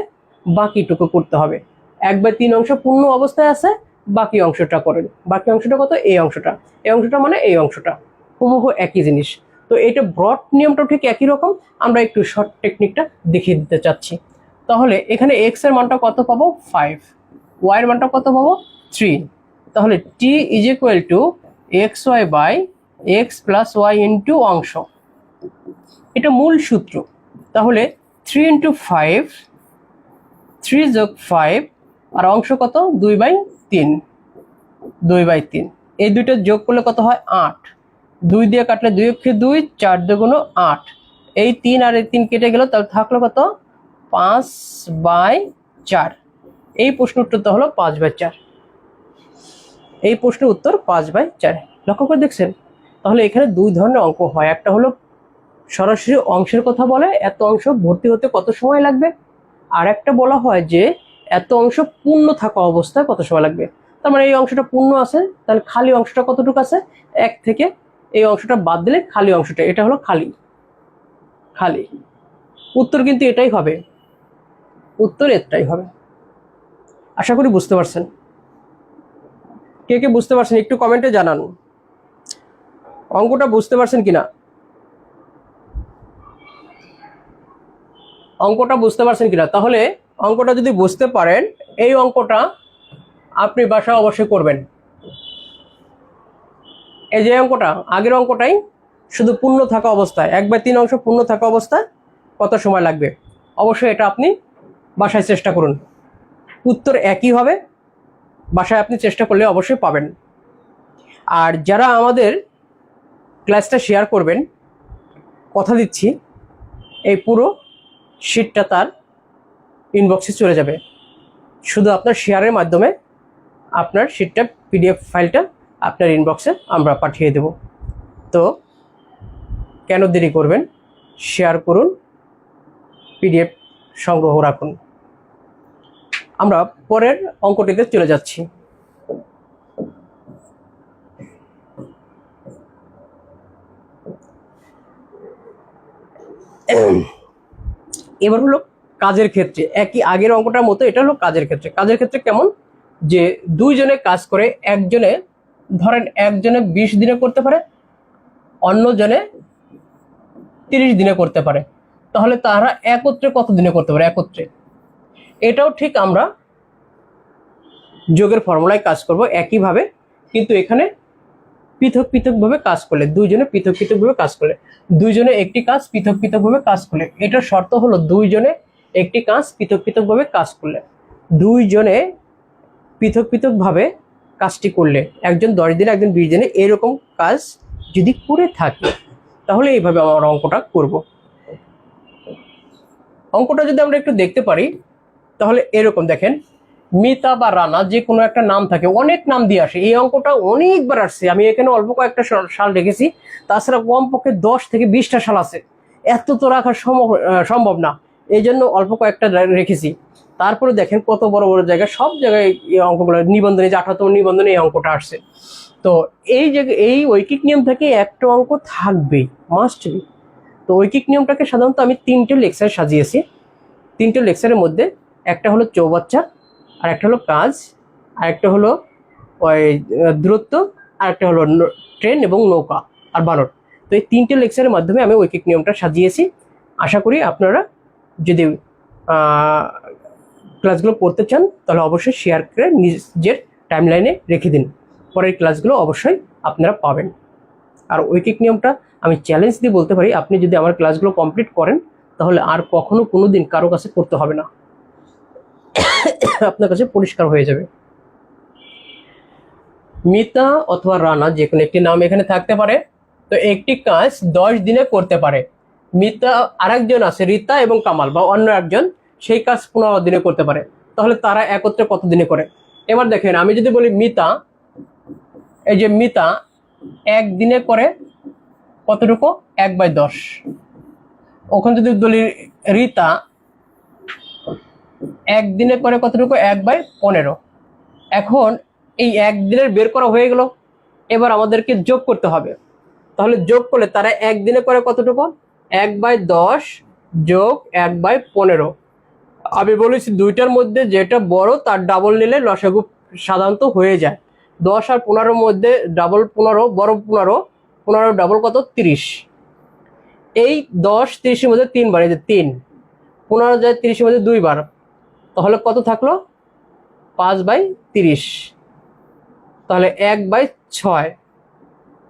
Speaker 1: বাকিটুকু করতে হবে। 1/3 অংশ পূর্ণ অবস্থায় আছে, বাকি অংশটা করেন। বাকি অংশটা কত? এই অংশটা। এই অংশটা মানে এই অংশটা, হুবহু একই জিনিস। তো এটা ব্রড নিয়মটা ঠিক একই রকম, আমরা একটু শর্ট টেকনিকটা দেখিয়ে দিতে চাচ্ছি। তাহলে এখানে x এর মানটা কত পাবো? 5, y এর মানটা কত পাবো? 3। তাহলে t is equal to xy by x plus y into অংশ, এটা মূল সূত্র। তাহলে 3 ইন্টু 5, 3 যোগ 5, আর অংশ কত? 2/3, 2/3। এই দুইটা যোগ করলে কত হয়? 8। 2 দিয়ে কাটলে 2 অক্ষে 2, 4 দুগুণ 8। এই 3 আর এই 3 কেটে গেল, তাহলে থাকলো কত? 5/4। এই প্রশ্নের উত্তরটা হলো 5/4। এই প্রশ্নের উত্তর 5/4। লক্ষ্য করে দেখছেন? তাহলে এখানে 2 ধরনের অঙ্ক হয়। একটা হলো সরাসরি অংশের কথা বলে, এত অংশ ভর্তি হতে কত সময় লাগবে। আর একটা বলা হয় যে এত অংশ পূর্ণ থাকা অবস্থায় কত সময় লাগবে। তার মানে এই অংশটা পূর্ণ আছে, তাহলে খালি অংশটা কতটুকু আছে? 1 থেকে এই অংশটা বাদ দিলে খালি অংশটা, এটা হলো খালি। খালি উত্তর কিন্তু এটাই হবে, উত্তর এটাই হবে। আশা করি বুঝতে পারছেন। কে কে বুঝতে পারছেন একটু কমেন্টে জানান, অঙ্কটা বুঝতে পারছেন কিনা। অঙ্কটা বুঝতে পারছেন কিনা? তাহলে অঙ্কটা যদি বুঝতে পারেন, এই অঙ্কটা আপনি বাসায় অবশ্যই করবেন। এই যে অঙ্কটা, আগের অঙ্কটাই, শুধু পূর্ণ থাকা অবস্থায়, 1/3 অংশ পূর্ণ থাকা অবস্থায় কত সময় লাগবে। অবশ্যই এটা আপনি বাসায় চেষ্টা করুন, উত্তর একই হবে। বাসায় আপনি চেষ্টা করলে অবশ্যই পাবেন। আর যারা আমাদের ক্লাসটা শেয়ার করবেন, কথা দিচ্ছি এই পুরো শিটটা তার ইনবক্সে চলে যাবে। শুধু আপনার শেয়ারের মাধ্যমে আপনার শিটটা, পিডিএফ ফাইলটা আপনার ইনবক্সে আমরা পাঠিয়ে দেব। তো কেন দেরি করবেন? শেয়ার করুন, পিডিএফ সংগ্রহ রাখুন। আমরা পরের অঙ্কটিতে চলে যাচ্ছি। এবার হলো কাজের ক্ষেত্রে, একই আগের অঙ্কটার মতো এটা হলো কাজের ক্ষেত্রে। কাজের ক্ষেত্রে কেমন? যে 2 জনে কাজ করে, একজনে ধরেন 1 জনে 20 দিনে করতে পারে, অন্য জনে 30 দিনে করতে পারে। তাহলে তারা একত্রে কত দিনে করতে পারে? একত্রে। এটাও ঠিক আমরা যোগের ফর্মুলায় কাজ করব একইভাবে, কিন্তু এখানে পৃথক পৃথকভাবে কাজ করলে, দুইজনে পৃথক পৃথকভাবে কাজ করলে, দুইজনে একটি কাজ পৃথক পৃথকভাবে কাজ করলে, এটার শর্ত হলো দুইজনে একটি কাজ পৃথক পৃথকভাবে কাজ করলে, দুইজনে পৃথক পৃথকভাবে কাজটি করলে, একজন 10 দিনে একজন 20 দিনে এরকম কাজ যদি করে থাকে তাহলে এইভাবে আমরা অঙ্কটা করব। অঙ্কটা যদি আমরা একটু দেখতে পারি তাহলে এরকম দেখেন, মিতা বা রানা যে কোনো একটা নাম থাকে, অনেক নাম দিয়ে আসে। এই অঙ্কটা অনেকবার আসছে, আমি এখানে অল্প কয়েকটা সাল রেখেছি, তাছাড়া কমপক্ষে 10 থেকে 20টা সাল আছে, এত তো রাখা সম্ভব না, এই জন্য অল্প কয়েকটা রেখেছি। তারপরে দেখেন কত বড় বড় জায়গায়, সব জায়গায় এই অঙ্কগুলো, নিবন্ধনে যে 18তম নিবন্ধনে এই অঙ্কটা আসছে। তো এই জায়গায় এই ঐকিক নিয়ম থেকে একটা অঙ্ক থাকবেই, মাস্ট বি। তো ঐকিক নিয়মটাকে সাধারণত আমি 3টে লেকচার সাজিয়েছি। 3টে লেকচারের মধ্যে একটা হলো চৌবাচ্চা, আর একটা হলো কাজ, আর একটা হলো ওই দূরত্ব, আর একটা হলো ট্রেন এবং নৌকা আর বানর। তো এই 3টে লেকচারের মাধ্যমে আমি ঐকিক নিয়মটা সাজিয়েছি। আশা করি আপনারা যদি ক্লাসগুলো পড়তে চান তাহলে অবশ্যই শেয়ার করে নিজের টাইমলাইনে রেখে দিন, পরের ক্লাসগুলো অবশ্যই আপনারা পাবেন। আর ঐকিক নিয়মটা আমি চ্যালেঞ্জ দিয়ে বলতে পারি, আপনি যদি আমার ক্লাসগুলো কমপ্লিট করেন তাহলে আর কখনো কোনো দিন কারো কাছে করতে হবে না, আপনার কাছে পরিষ্কার হয়ে যাবে। মিতা অথবা রানা যে কোনো একটি নাম এখানে থাকতে পারে। তো একটি কাজ 10 দিনে করতে পারে। মিতা, আরেকজন আছে রীতা এবং কামাল বা অন্য একজন, সেই কাজ 15 দিনে করতে পারে। তাহলে তারা একত্রে কত দিনে করে? এবার দেখেন, আমি যদি বলি মিতা, এই যে মিতা একদিনে করে কতটুকু? 1/10। ওখানে যদি বলি রীতা একদিনে করে কতটুকু? 1/15। এখন এই একদিনের বের করা হয়ে গেল, এবার আমাদেরকে যোগ করতে হবে। তাহলে যোগ করলে তারা একদিনে করে কতটুকু? 1/10 যোগ 1/15। আমি বলেছি দুইটার মধ্যে যেটা বড় তার ডাবল নিলে লসাগু সাধারণত হয়ে যায়। 10 আর 15-র মধ্যে ডাবল 15, বড় 15, 15 ডাবল কত? 30। এই 10 30-এর মধ্যে 3 বার, এই যে 3, 15 যায় 30-এর মধ্যে 2 বার, তাহলে কত থাকলো? 5/30। তাহলে 1/6,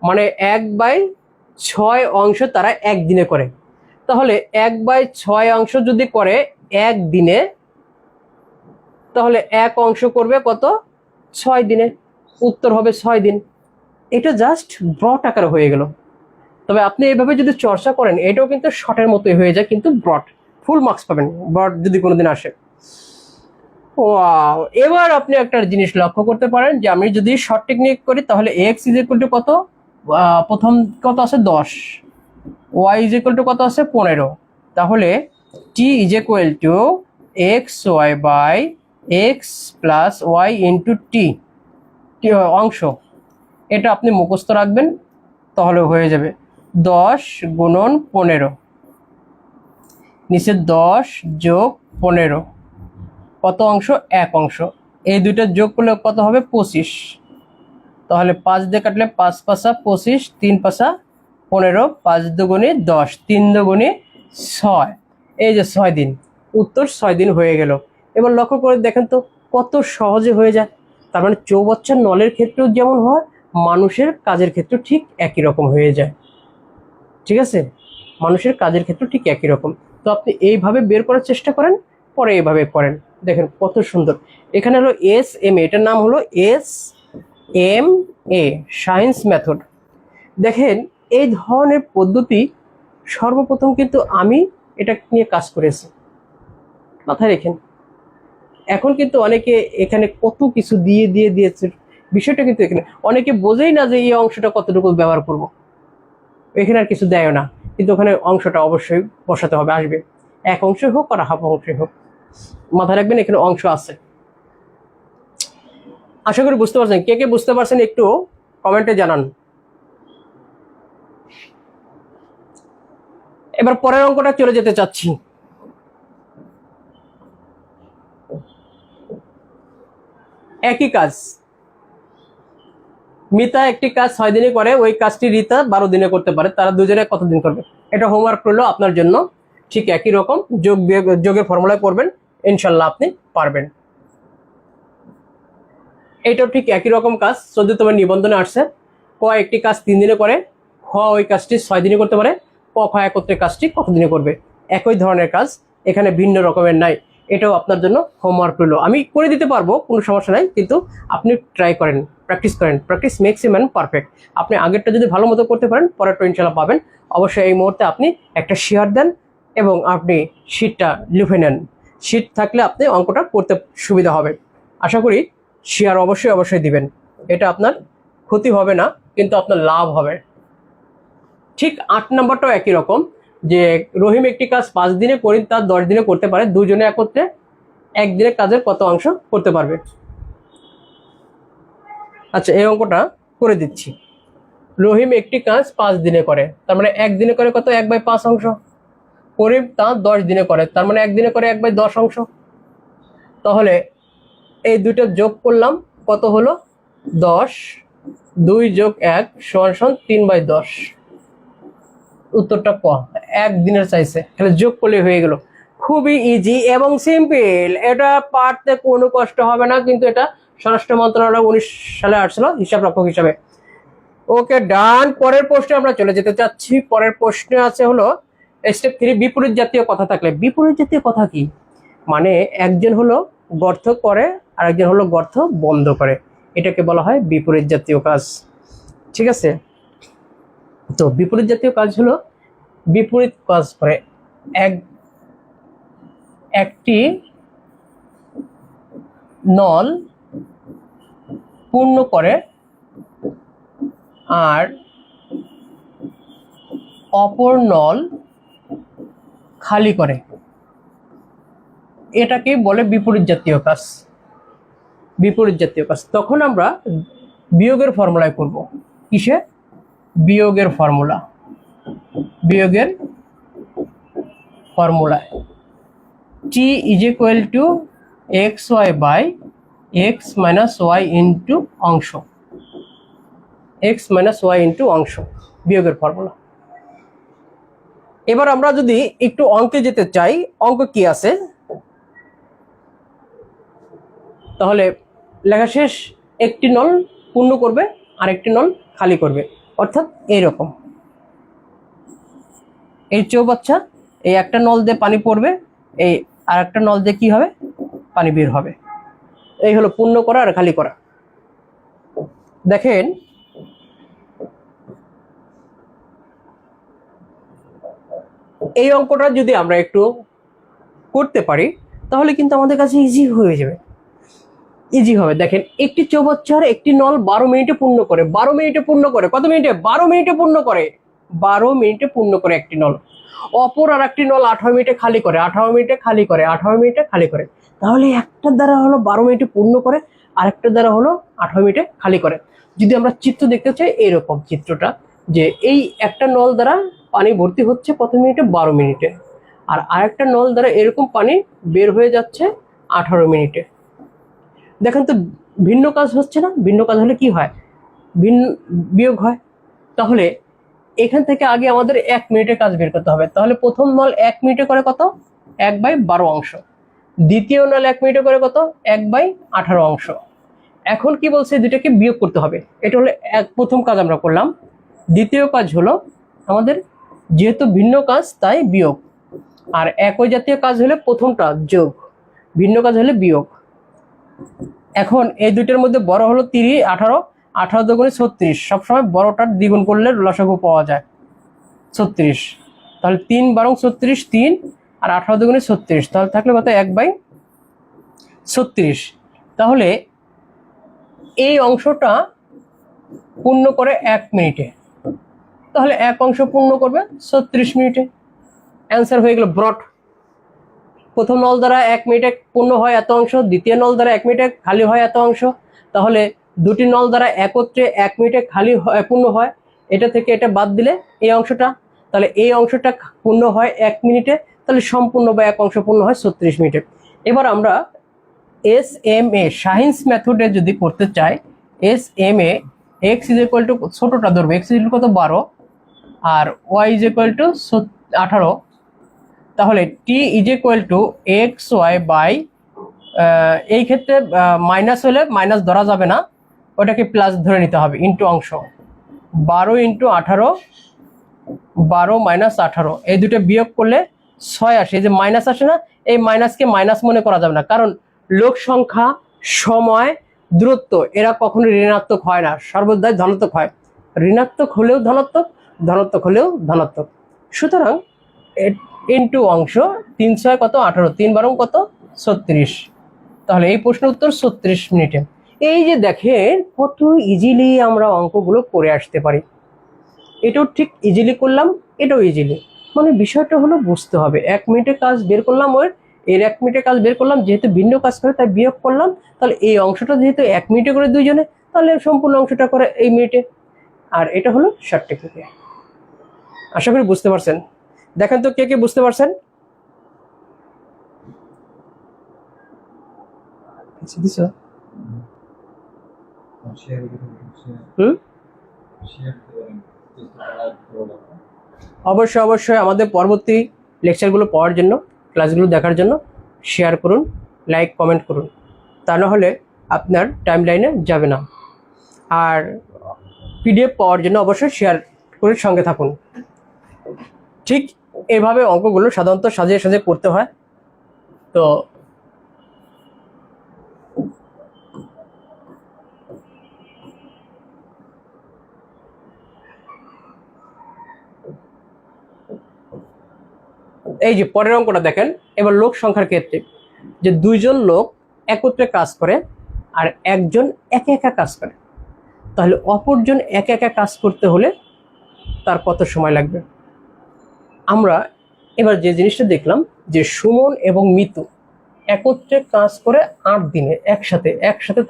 Speaker 1: মানে 1/6 অংশ তারা একদিনে করে। তাহলে 1/6 অংশ যদি করে একদিনে, তাহলে এক অংশ করবে কত? 6 দিনে। উত্তর হবে 6 দিন। এটা জাস্ট ব্রড আকারে হয়ে গেল। তবে আপনি এইভাবে যদি চর্চা করেন এটাও কিন্তু শর্টের মতোই হয়ে যায়, কিন্তু ব্রড ফুল মার্কস পাবেন ব্রড যদি কোনোদিন আসে। ওয়াও, এবার আপনি একটা জিনিস লক্ষ্য করতে পারেন যে আমি যদি শর্ট টেকনিক করি তাহলে x ইজ ইকুয়াল টু কত? প্রথম কত আছে? 10। y ইজ ইকুয়াল টু কত আছে? 15। তাহলে t is equal to xy by x plus y into t অংশ। এটা আপনি মুখস্থ রাখবেন, তাহলে হয়ে যাবে 10 গুণন 15, নিচে 10 যোগ 15, কত অংশ? 1 অংশ। এই দুইটা যোগ করলে কত হবে? 25। তাহলে 5 দিয়ে কাটলে 5 5 25, 3 5 15, 5 দুগুণে 10, 3 দুগুণে 6, এই যে 6 দিন। উত্তর 6 দিন হয়ে গেল। এবার লক্ষ্য করে দেখেন তো কত সহজে হয়ে যায়। তার মানে চৌবাচ্চার নলের ক্ষেত্রেও যেমন হয়, মানুষের কাজের ক্ষেত্রে ঠিক একই রকম হয়ে যায়। ঠিক আছে, মানুষের কাজের ক্ষেত্রে ঠিক একই রকম। তো আপনি এইভাবে বের করার চেষ্টা করেন, পরে এইভাবে করেন, দেখেন কত সুন্দর। এখানে হলো SMA, এটার নাম হলো SMA, সায়েন্স মেথড। দেখেন এই ধরনের পদ্ধতি সর্বপ্রথম কিন্তু আমি এটা নিয়ে কাজ করেছি, মাথায় রেখেন। এখন কিন্তু অনেকে এখানে কত কিছু দিয়েছে, বিষয়টা কিন্তু এখানে অনেকে বোঝেই না যে এই অংশটা কতটুকু ব্যবহার করব। এখানে আর কিছু দেয় না, কিন্তু ওখানে অংশটা অবশ্যই বসাতে হবে, আসবে। এক অংশ হোক আর হাফ অংশই হোক, মাথায় রাখবেন এখানে অংশ আছে। আশা করি বুঝতে পারছেন। কে কে বুঝতে পারছেন একটু কমেন্টে জানান। এবার পরের অঙ্কটা চলে যেতে চাচ্ছি। একই কাজ, মিতা একটি কাজ 6 দিনে করে, ওই কাজটি রীতা 12 দিনে করতে পারে। তারা দুজনে কতদিন করবে? এটা হোমওয়ার্ক করলো আপনার জন্য। ঠিক একই রকম যোগের ফর্মুলায় করবেন, ইনশাল্লাহ আপনি পারবেন। এটাও ঠিক একই রকম কাজ 14তম নিবন্ধনে আসছে। ক একটি কাজ 3 দিনে করে, খ ওই কাজটি 6 দিনে করতে পারে, ক খ একত্রে কাজটি কত দিনে করবে। একই ধরনের কাজ, এখানে ভিন্ন রকমের নাই। এটাও আপনার জন্য হোমওয়ার্ক হলো। আমি করে দিতে পারবো, কোনো সমস্যা নাই, কিন্তু আপনি ট্রাই করেন, প্র্যাকটিস করেন। Practice makes a man perfect. আপনি আগেরটা যদি ভালো মতো করতে পারেন, পরেরটা ইনশাল্লাহ পাবেন। অবশ্যই এই মুহূর্তে আপনি একটা শেয়ার দেন এবং আপনি শিটটা লিখে নেন। শিট থাকলে আপনি অঙ্কটা করতে সুবিধা হবে। আশা করি শেয়ার অবশ্যই দিবেন। এটা আপনার ক্ষতি হবে না, কিন্তু আপনার লাভ হবে। ঠিক 8 নম্বরটাও একই রকম, যে রহিম একটি কাজ 5 দিনে, করিম তার 10 দিনে করতে পারে। দুজনে একত্রে একদিনের কাজের কত অংশ করতে পারবে। আচ্ছা, এই অঙ্কটা করে দিচ্ছি। রহিম একটি কাজ 5 দিনে করে, তার মানে 1 দিনে করে কত, 1/5 অংশ। করিম তা 10 দিনে করে, তার মানে 1 দিনে করে 1/10 অংশ। তাহলে এই দুটো যোগ করলাম, কত হলো 10, 2 + 1 = 3/10। উত্তরটা ক, 1 দিনের চাইছে, তাহলে যোগ করলে হয়ে গেল। খুবই ইজি এবং সিম্পল, এটা পারতে কোনো কষ্ট হবে না, কিন্তু এটা স্বরাষ্ট্র মন্ত্রণালয় 19 সালে আসছিল হিসাব রক্ষক হিসাবে। ওকে, ডান। পরের প্রশ্নে আমরা চলে যেতে চাচ্ছি। পরের প্রশ্নে আছে হলো স্টেপ 3, বিপরীত জাতীয় কথা থাকলে। বিপরীত জাতীয় কথা কি? মানে একজন হলো গর্ত করে আর একজন হলো গর্ত বন্ধ করে, এটাকে বলা হয় বিপরীত জাতীয় কাজ। ঠিক আছে, তো বিপরীত জাতীয় কাজ হলো বিপরীত কাজ করে। একটি নল পূর্ণ করে আর অপর নল খালি করে, এটাকে বলে বিপরীত জাতীয় কাজ। বিপরীত জাতীয় কাজ তখন আমরা বিয়োগের ফর্মুলায় করব। কিসে? বিয়োগের ফর্মুলা। বিয়োগের ফর্মুলায় t = xy/x - y ইন্টু অংশ, x - y ইন্টু অংশ, বিয়োগের ফর্মুলা। এবার আমরা যদি একটু অঙ্কে যেতে চাই, অঙ্ক কি আছে, তাহলে লেখা শেষ। একটি নল পূর্ণ করবে আর একটি নল খালি করবে, অর্থাৎ এইরকম। এই চৌবাচ্চা, এই একটা নল দিয়ে পানি পড়বে, এই আর একটা নল দিয়ে কি হবে, পানি বের হবে। এই হলো পূর্ণ করা আর খালি করা। দেখেন, এই অঙ্কটা যদি আমরা একটু করতে পারি তাহলে কিন্তু আমাদের কাছে ইজি হয়ে যাবে, ইজি হবে। দেখেন, একটি চৌবাচ্চার একটি নল 12 মিনিটে পূর্ণ করে। 12 মিনিটে পূর্ণ করে, কত মিনিটে? 12 মিনিটে পূর্ণ করে। 12 মিনিটে পূর্ণ করে একটি নল। অপর আর একটি নল 18 মিনিটে খালি করে, 18 মিনিটে খালি করে, 18 মিনিটে খালি করে। তাহলে একটার দ্বারা হলো 12 মিনিটে পূর্ণ করে, আরেকটার দ্বারা হলো 18 মিনিটে খালি করে। যদি আমরা চিত্র দেখতে চাই, এরকম চিত্রটা, যে এই একটা নল দ্বারা পানি ভর্তি হচ্ছে প্রথম মিনিটে 12 মিনিটে, আর আরেকটা নল দ্বারা এরকম পানি বের হয়ে যাচ্ছে 18 মিনিটে। দেখেন তো ভিন্ন কাজ হচ্ছে না? ভিন্ন কাজ হলে কি হয়? বিয়োগ হয়। তাহলে এখান থেকে আগে আমাদের 1 মিনিটের কাজ বের করতে হবে। তাহলে প্রথম নল 1 মিনিটে করে কত? 1/12 অংশ। দ্বিতীয় নল 1 মিনিটে করে কত? 1/18 অংশ। এখন কি বলছে? দুটাকে বিয়োগ করতে হবে। এটা হলো প্রথম কাজ আমরা করলাম। দ্বিতীয় কাজ হলো আমাদের, যেহেতু ভিন্ন কাজ তাই বিয়োগ, আর একই জাতীয় কাজ হলে প্রথমটা যোগ, ভিন্ন কাজ হলে বিয়োগ। এখন এই দুইটার মধ্যে বড় হলো 30, 18, 18 × 36। সবসময় বড়টার দ্বিগুণ করলে লসাগু পাওয়া যায় 36। তাহলে 3 × 12 = 36, 3 আর 18 × 36, তাহলে থাকলে কত? 1/36। তাহলে এই অংশটা পূর্ণ করে 1 মিনিটে, তাহলে এক অংশ পূর্ণ করবে 36 মিনিটে। অ্যান্সার হয়ে গেল ব্রড। প্রথম নল দ্বারা 1 মিনিটে পূর্ণ হয় এত অংশ, দ্বিতীয় নল দ্বারা 1 মিনিটে খালি হয় এত অংশ। তাহলে দুটি নল দ্বারা একত্রে 1 মিনিটে খালি পূর্ণ হয়, এটা থেকে এটা বাদ দিলে এই অংশটা, তাহলে এই অংশটা পূর্ণ হয় 1 মিনিটে, তাহলে সম্পূর্ণ বা এক অংশ পূর্ণ হয় 36 মিনিটে। এবার আমরা SMA শাহিনস মেথডে যদি করতে চাই, SMA x = ছোটটা ধরবে, x = কত? 12 আর y = 18। তাহলে t = xy/, এই ক্ষেত্রে মাইনাস হলে মাইনাস ধরা যাবে না, ওটাকে প্লাস ধরে নিতে হবে, ইন্টু অংশ। 12 ইন্টু 18, 12 মাইনাস 18, এই দুটো বিয়োগ করলে 6 আসে। এই যে মাইনাস আসে না, এই মাইনাসকে মাইনাস মনে করা যাবে না, কারণ লোক সংখ্যা, সময়, দূরত্ব এরা কখনো ঋণাত্মক হয় না, সর্বদাই ধনাত্মক হয়। ঋণাত্মক হলেও ধনাত্মক, ধনাত্মক হলেও ধনাত্মক। সুতরাং ইন্টু অংশ 3 6 কত 18, 3 12 কত 36। তাহলে এই প্রশ্নের উত্তর 36 মিনিটে। এই যে দেখেন কত ইজিলি আমরা অঙ্কগুলো করে আসতে পারি। এটাও ঠিক ইজিলি করলাম, এটাও ইজিলি। মানে বিষয়টা হলো বুঝতে হবে, 1 মিনিটে কাজ বের করলাম, ওর এর 1 মিনিটে কাজ বের করলাম, যেহেতু ভিন্ন কাজ করে তাই বিয়োগ করলাম। তাহলে এই অংশটা যেহেতু 1 মিনিটে করে দুইজনে, তাহলে সম্পূর্ণ অংশটা করে এই মিনিটে। আর এটা হলো শর্ট টেকনিকে। আশা করি বুঝতে পারছেন। দেখেন তো কে কে বুঝতে পারছেন। অবশ্যই অবশ্যই আমাদের পরবর্তী লেকচারগুলো পাওয়ার জন্য, ক্লাসগুলো দেখার জন্য শেয়ার করুন, লাইক কমেন্ট করুন, তা না হলে আপনার টাইম লাইনে যাবে না। আর পিডিএফ পাওয়ার জন্য অবশ্যই শেয়ার করে সঙ্গে থাকুন। ঠিক এভাবে অঙ্কগুলো সাধারণত সাজিয়ে সাজিয়ে করতে হয়। তো এই যে পরের অঙ্কটা দেখেন, এবার লোক সংখ্যার ক্ষেত্রে যে দুইজন লোক একত্রে কাজ করে আর একজন একা একা কাজ করে, তাহলে অপরজন একা একা কাজ করতে হলে তার কত সময় লাগবে। আমরা এবার যে জিনিসটা দেখলাম যে সুমন এবং মিতু একত্রে কাজ করে 8 দিনে, একসাথে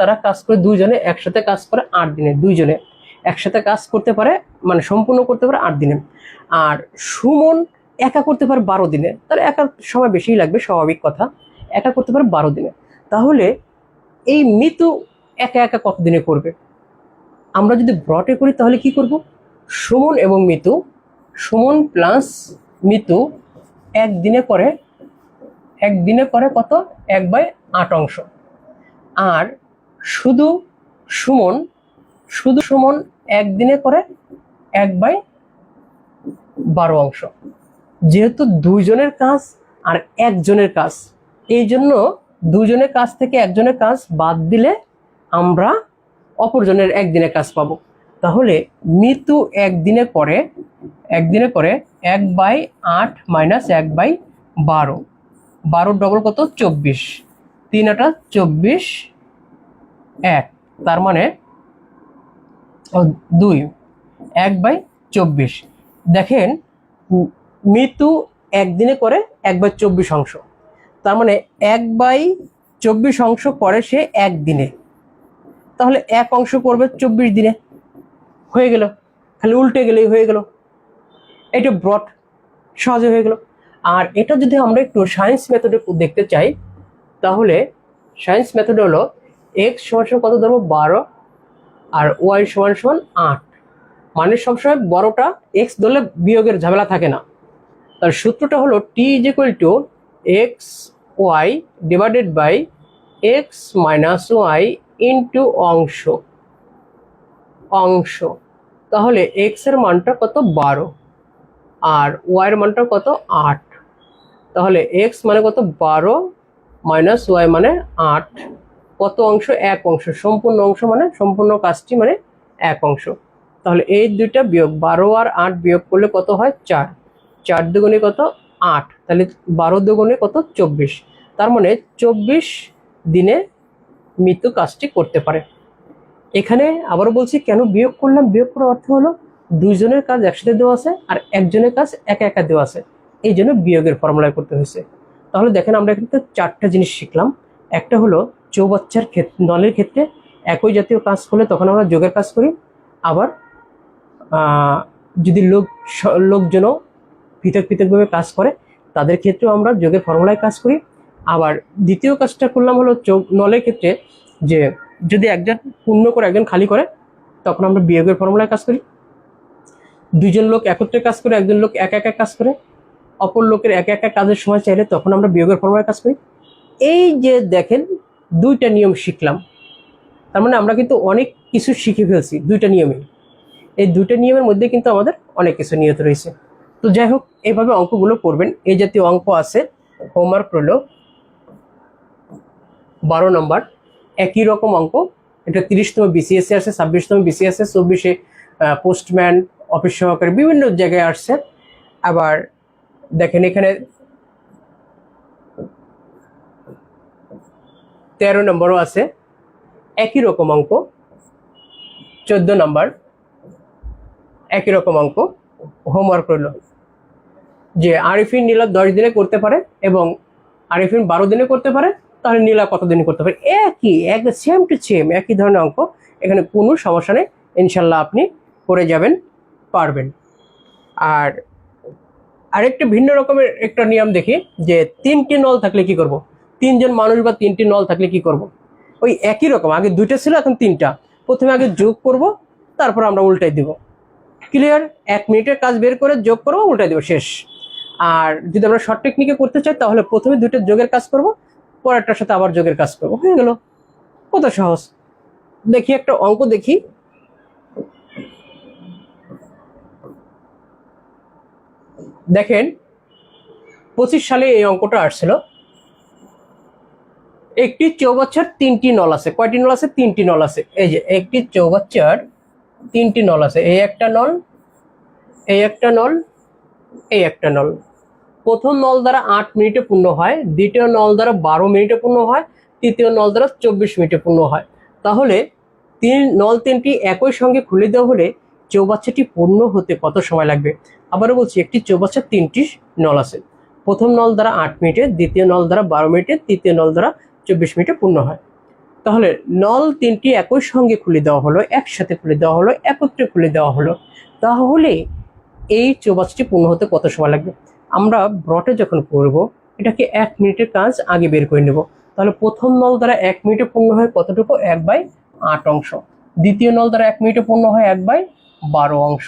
Speaker 1: তারা কাজ করে, দুইজনে একসাথে কাজ করে 8 দিনে, দুইজনে একসাথে কাজ করতে পারে, মানে সম্পূর্ণ করতে পারে 8 দিনে। আর সুমন একা করতে পারে 12 দিনে, তাহলে একা সময় বেশিই লাগবে, স্বাভাবিক কথা, একা করতে পারে 12 দিনে। তাহলে এই মিতু একা একা কত দিনে করবে। আমরা যদি ব্রটে করি তাহলে কি করব, সুমন এবং মিতু, সুমন প্লাস মিতু একদিনে করে কত 1/8 অংশ। আর শুধু সুমন একদিনে করে 1/12 অংশ। যেহেতু দুইজনের কাজ আর একজনের কাজ, এই জন্য দুইজনের কাজ থেকে একজনের কাজ বাদ দিলে আমরা অপরজনের একদিনের কাজ পাবো। তাহলে মিতু একদিনে করে 1/8 মাইনাস 1/12, 12 ডবল কত 24, 3 8 24, 1, তার মানে 2, 1/24। দেখেন মিতু একদিনে করে 1/24 অংশ, তার মানে 1/24 অংশ করে সে একদিনে, তাহলে 1 অংশ করবে 24 দিনে। হয়ে গেল, খালি উল্টে গেলেই হয়ে গেল। এটা ব্রড, সহজে হয়ে গেল। আর এটা যদি আমরা একটু সায়েন্স মেথডে দেখতে চাই, তাহলে সায়েন্স মেথড হলো x সমান কত ধরবো 12 আর y সমান 8, মানে সবসময় বড়টা x ধরলে বিয়োগের ঝামেলা থাকে না। তার সূত্রটা হলো t = x y divided by x minus y into অংশ। তাহলে x এর মানটা কত 12 আর y এর মানটা কত 8, তাহলে x মানে কত 12 মাইনাস y মানে 8, কত অংশ 1 অংশ, সম্পূর্ণ অংশ মানে সম্পূর্ণ কাজটি মানে 1 অংশ। তাহলে এই দুইটা বিয়োগ 12 আর 8 বিয়োগ করলে কত হয় 4, 4 দুগুণে কত 8, তাহলে 12 দুগুণে কত 24, তার মানে 24 দিনে মিতু কাজটি করতে পারে। এখানে আবারও বলছি কেন বিয়োগ করলাম, বিয়োগ করার অর্থ হলো দুইজনের কাজ একসাথে দেওয়া আছে আর একজনের কাজ একা একা দেওয়া আছে, এই জন্য বিয়োগের ফর্মুলায় করতে হয়েছে। তাহলে দেখেন আমরা এখানে 4টা জিনিস শিখলাম। একটা হলো চৌবাচ্চার নলের ক্ষেত্রে একই জাতীয় কাজ করলে তখন আমরা যোগের কাজ করি, আবার যদি লোকজনও পৃথকভাবে কাজ করে তাদের ক্ষেত্রেও আমরা যোগের ফর্মুলায় কাজ করি। আবার দ্বিতীয় কাজটা করলাম হলো নলের ক্ষেত্রে, যে যদি একজন পূর্ণ করে একজন খালি করে তখন আমরা বিয়োগের ফর্মুলায় কাজ করি। দুইজন লোক একত্রে কাজ করে, একজন লোক একা একা কাজ করে, অপর লোকের একা একা কাজের সময় চাইলে তখন আমরা বিয়োগের ফর্মুলায় কাজ করি। এই যে দেখেন 2টা নিয়ম শিখলাম, তার মানে আমরা কিন্তু অনেক কিছু শিখে ফেলছি 2টা নিয়মে। এই দুটো নিয়মের মধ্যে কিন্তু আমাদের অনেক কিছু নিয়ত রয়েছে। তো যাই হোক, এইভাবে অঙ্কগুলো করবেন। এই জাতীয় অঙ্ক আছে, হোমওয়ার্ক রইল 12 নম্বর, একই রকম অঙ্ক। এটা 30তম বিসিএসসি আসছে, 26তম বিসিএসসি, 24-এ পোস্টম্যান, অফিস সহকারী, বিভিন্ন জায়গায় আসছে। আবার দেখেন এখানে 13 নম্বরও আছে, একই রকম অঙ্ক। 14 নম্বর একই রকম অঙ্ক, হোমওয়ার্ক রইল যে আরিফিন নীলা 10 দিনে করতে পারে এবং আরিফিন 12 দিনে করতে পারে, তাহলে নীলা কত দিনে করতে পারে। এক সেম টু সেম একই ধরনের অঙ্ক, এখানে কোনো সমস্যা নেই, ইনশাল্লাহ আপনি করে যাবেন, পারবেন। আর আরেকটা ভিন্ন রকমের একটা নিয়ম দেখি, যে 3টি নল থাকলে কি করব। 3জন মানুষ বা 3টি নল থাকলে কি করব। ওই একই রকম, আগে 2টা ছিল, এখন 3টা। প্রথমে আগে যোগ করব, তারপর আমরা উল্টাই দিব। ক্লিয়ার? 1 মিনিটের কাজ বের করে যোগ করবো, উল্টাই দিব, শেষ। আর যদি আমরা শর্ট টেকনিকে করতে চাই, তাহলে প্রথমে 2টা যোগের কাজ করব, পরেরটার সাথে আবার যোগের কাজ করব, হয়ে গেল। কত সহজ। দেখি একটা অঙ্ক দেখি। দেখেন 25 সালে এই অঙ্কটা আসছিল। একটি চৌবাচ্চার 3টি নল আছে। কয়টি নল আছে? 3টি নল আছে। এই যে একটি চৌবাচ্চার 3টি নল আছে, এই একটা নল, এই একটা নল, এই একটা নল। প্রথম নল দ্বারা 8 মিনিটে পূর্ণ হয়, দ্বিতীয় নল দ্বারা 12 মিনিটে পূর্ণ হয়, তৃতীয় নল দ্বারা 24 মিনিটে পূর্ণ হয়। তাহলে নল 3টি একই সঙ্গে খুলে দেওয়া হলে চৌবাচ্চাটি পূর্ণ হতে কত সময় লাগবে? আবারও বলছি, একটি চৌবাচ্চার 3টি নল আছে। প্রথম নল দ্বারা 8 মিনিটে, দ্বিতীয় নল দ্বারা 12 মিনিটে, তৃতীয় নল দ্বারা 24 মিনিটে পূর্ণ হয়। তাহলে নল 3টি একই সঙ্গে খুলে দেওয়া হলো, একসাথে খুলে দেওয়া হলো, একত্রে খুলে দেওয়া হলো, তাহলে এই চৌবাচ্চাটি পূর্ণ হতে কত সময় লাগবে? আমরা ব্রটে যখন করব, এটাকে 1 মিনিটের কাজ আগে বের করে নেব। তাহলে প্রথম নল দ্বারা 1 মিনিটে পূর্ণ হয় কতটুকু? 1/8 অংশ। দ্বিতীয় নল দ্বারা 1 মিনিটে পূর্ণ হয় 1/12 অংশ।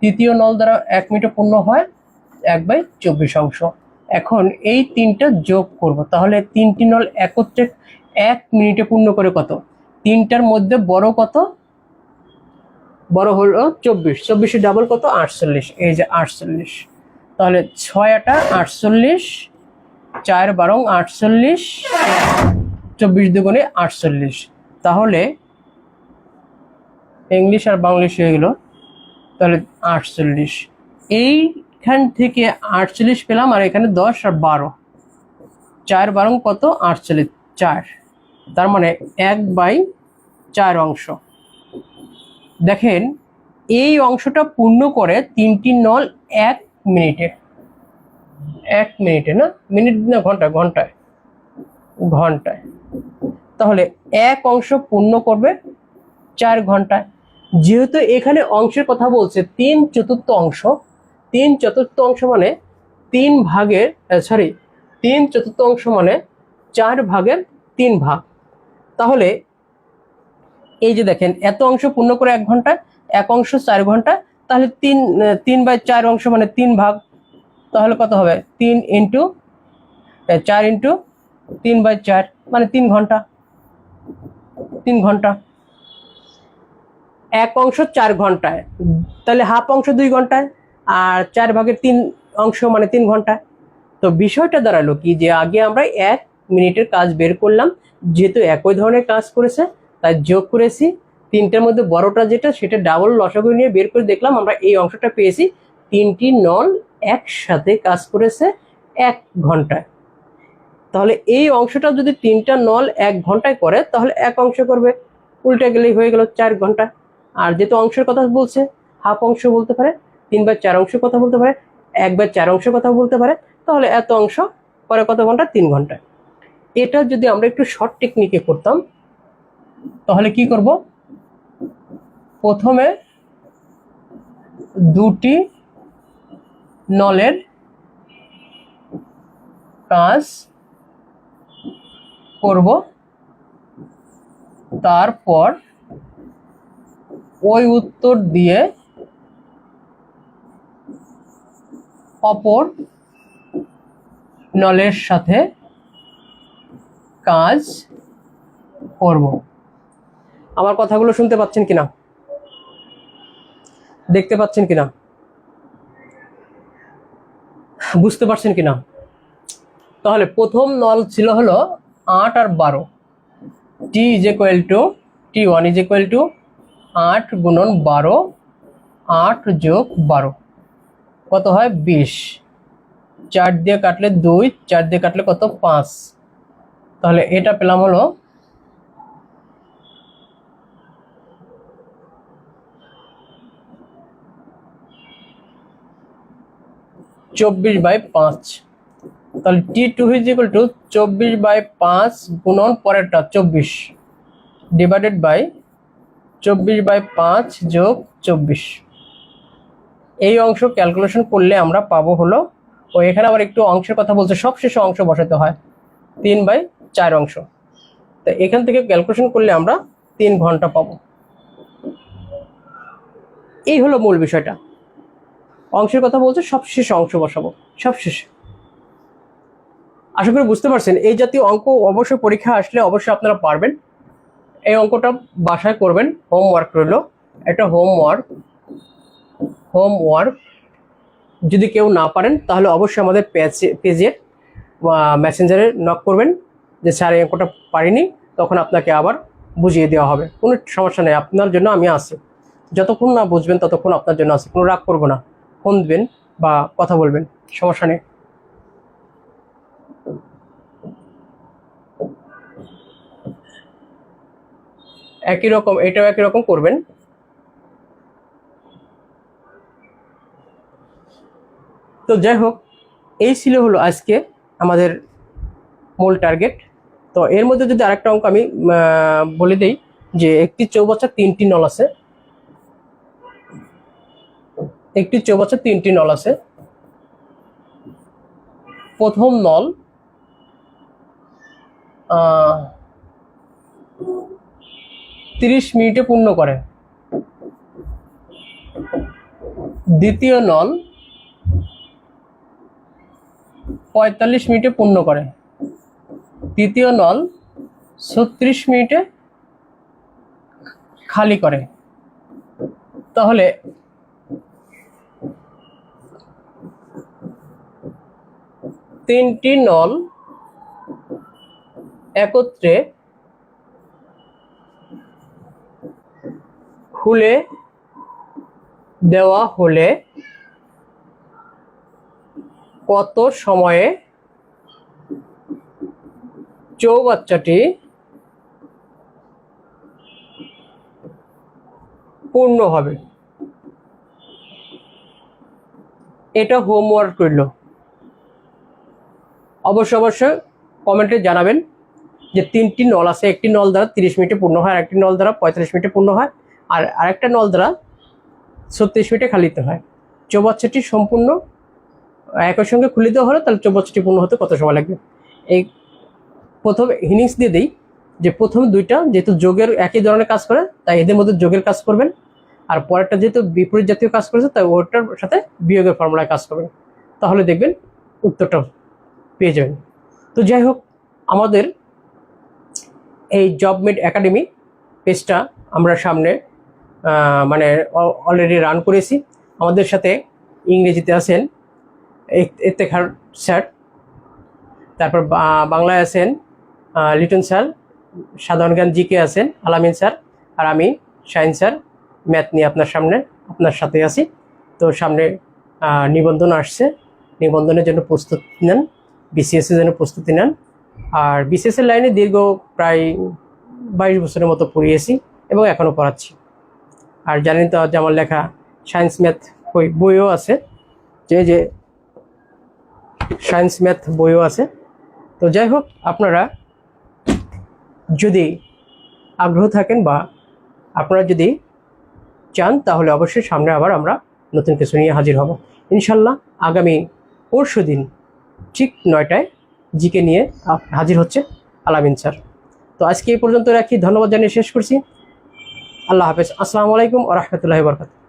Speaker 1: তৃতীয় নল দ্বারা 1 মিনিটে পূর্ণ হয় 1/24 অংশ। এখন এই 3টা যোগ করব, তাহলে 3টি নল একত্রে 1 মিনিটে পূর্ণ করে কত? 3টার মধ্যে বড় কত? বড় হলো 24, 24 ডাবল কত? 48। এই যে 48, তাহলে 6 8 48, 4 12 48, 24 দুগুণে 48। তাহলে ইংলিশ আর বাংলিশ হয়ে গেল, তাহলে 48। এইখান থেকে 48 পেলাম, আর এখানে 10 আর 12, 4 12 কত? 48, 4। তার মানে 1/4 অংশ। দেখেন এই অংশটা পূর্ণ করে 3টি নল 1 মিনিটে। 1 মিনিটে না, মিনিট না ঘন্টা? ঘন্টায়, ঘন্টায়। তাহলে এক অংশ পূর্ণ করবে 4 ঘন্টায়। যেহেতু এখানে অংশের কথা বলছে 3/4 অংশ, 3/4 অংশ মানে 3/4 অংশ মানে 4/3 ভাগ। তাহলে এই যে দেখেন, এত অংশ পূর্ণ করে 1 ঘন্টায়, এক অংশ 4 ঘন্টায়, তাহলে 3/4 অংশ মানে 3 ভাগ। তাহলে কত হবে? 4 ইন্টু 3/4 মানে 3 ঘন্টা। 3 ঘন্টা। এক অংশ 4 ঘন্টায়, তাহলে হাফ অংশ 2 ঘন্টায়, আর 4/3 অংশ মানে 3 ঘন্টায়। তো বিষয়টা দাঁড়ালো কি, যে আগে আমরা 1 মিনিটের কাজ বের করলাম, যেহেতু একই ধরনের কাজ করেছে তাই যোগ করেছি। 3টার মধ্যে বড়টা যেটা, সেটা ডাবল লসাগু নিয়ে বের করে দেখলাম, আমরা এই অংশটা পেয়েছি। 3টি নল একসাথে কাজ করেছে 1 ঘন্টায়। তাহলে এই অংশটা যদি 3টা নল 1 ঘন্টায় করে, তাহলে এক অংশ করবে, উল্টে গেলেই হয়ে গেল 4 ঘন্টা। আর যেহেতু অংশের কথা বলছে, হাফ অংশ বলতে পারে, 3/4 অংশের কথা বলতে পারে, 1/4 অংশের কথা বলতে পারে, তাহলে এত অংশ করে কত ঘন্টা? 3 ঘন্টায়। এটা যদি আমরা একটু শর্ট টেকনিকে করতাম, তাহলে কি করব? প্রথমে 2টি নলের কাজ করব, তারপর ওই উত্তর দিয়ে অপর নলের সাথে কাজ করব। আমার কথাগুলো শুনতে পাচ্ছেন কিনা? দেখতে পাচ্ছেন কিনা, বুঝতে পারছেন কিনা? তাহলে প্রথম নল ছিল হলো 8 আর 12, T1 = 8 গুণন 12, 8 যোগ 12 কত হয় 20, 4 দিয়ে কাটলে 2, 4 দিয়ে কাটলে কত 5, তাহলে এটা পেলাম হলো 24/5। তাহলে T2 = 24/5 গুণন পরেরটা 24 ডিভাইডেড বাই 24/5 যোগ 24। এই অংশ ক্যালকুলেশন করলে আমরা পাবো হলো, ও এখানে আবার একটু অংশের কথা বলছে, সবশেষে অংশ বসাতে হয় 3/4 অংশ। তো এখান থেকে ক্যালকুলেশন করলে আমরা 3 ঘন্টা পাবো। এই হলো মূল বিষয়টা। অংশের কথা বলছে, সবশেষে অংশ বসাবো, সবশেষে। আশা করি বুঝতে পারছেন। এই জাতীয় অঙ্ক অবশ্যই পরীক্ষা আসলে অবশ্যই আপনারা পারবেন। এই অঙ্কটা বাসায় করবেন, হোমওয়ার্ক রইল। এটা হোমওয়ার্ক যদি কেউ না পারেন তাহলে অবশ্যই আমাদের পেজে মেসেঞ্জারে নক করবেন যে স্যার এই অঙ্কটা পারিনি, তখন আপনাকে আবার বুঝিয়ে দেওয়া হবে। কোনো সমস্যা নেই, আপনার জন্য আমি আছি। যতক্ষণ না বুঝবেন ততক্ষণ আপনার জন্য আছি, কোনো রাগ করবো না। ফোন দিবেন বা কথা বলবেন, সমস্যা নেই। একই রকম এটাও একই রকম করবেন। তো যাই হোক, এই ছিল হলো আজকে আমাদের মূল টার্গেট। তো এর মধ্যে যদি আরেকটা অঙ্ক আমি বলে দিই যে একটি চৌবাচ্চার 3টি নল আছে, একটি চৌবাচ্চার 3টি নল আছে। প্রথম নল 30 মিনিটে পূর্ণ করে, দ্বিতীয় নল 45 মিনিটে পূর্ণ করে, তৃতীয় নল 36 মিনিটে খালি করে। তাহলে তিনটি নল একত্রে খুলে দেওয়া হলে কত সময়ে চৌবাচ্চাটি পূর্ণ হবে? এটা হোমওয়ার্ক রইল। অবশ্যই কমেন্টে জানাবেন যে 3টি নল আছে, একটি নল দ্বারা 30 মিনিটে পূর্ণ হয়, আরেকটি নল দ্বারা 45 মিনিটে পূর্ণ হয়, আর আরেকটা নল দ্বারা 36 মিনিটে খালি দিতে হয়। চৌবাচ্চাটি সম্পূর্ণ একই সঙ্গে খুলে দেওয়া হলো, তাহলে চৌবাচ্চাটি পূর্ণ হতে কত সময় লাগবে? এই প্রথম ইনিংস দিয়ে দিই যে প্রথম দুইটা যেহেতু যোগের একই ধরনের কাজ করে, তাই এদের মধ্যে যোগের কাজ করবেন, আর পরেরটা যেহেতু বিপরীত জাতীয় কাজ করেছে তাই ওটার সাথে বিয়োগের ফর্মুলায় কাজ করবেন, তাহলে দেখবেন উত্তরটা পেয়ে যাবেন। তো যাই হোক, আমাদের এই জবমেড একাডেমি পেজটা আমরা সামনে মানে অলরেডি রান করেছি। আমাদের সাথে ইংরেজিতে আছেন ইফতেখার স্যার, তারপর বাংলায় আছেন লিটন স্যার, সাধারণ জ্ঞান জিকে আছেন আলামিন স্যার, আর আমি শাহিন স্যার ম্যাথ নিয়ে আপনার সাথে আছি। তো সামনে নিবন্ধন আসছে, নিবন্ধনের জন্য প্রস্তুতি নেন, বিসিএস এর জন্য প্রস্তুতি নেন। আর বিসিএস এর লাইনে দীর্ঘ প্রায় 22 বছরের মতো পড়িয়েছি এবং এখনও পড়াচ্ছি। আর জানেন তো যে আমার লেখা সায়েন্স ম্যাথ বইও আছে, যে সায়েন্স ম্যাথ বইও আছে। তো যাই হোক, আপনারা যদি আগ্রহ থাকেন বা আপনারা যদি চান তাহলে অবশ্যই সামনে আবার আমরা নতুন কিছু নিয়ে হাজির হব ইনশাল্লাহ। আগামী পরশু দিন ঠিক 9টায় জিকে নিয়ে হাজির হচ্ছে আলামিন স্যার। তো আজকে এই পর্যন্ত রাখি, ধন্যবাদ জানিয়ে শেষ করছি। আল্লাহ হাফেজ, আসসালামু আলাইকুম ওয়া রাহমাতুল্লাহি ওয়া বারাকাতুহু।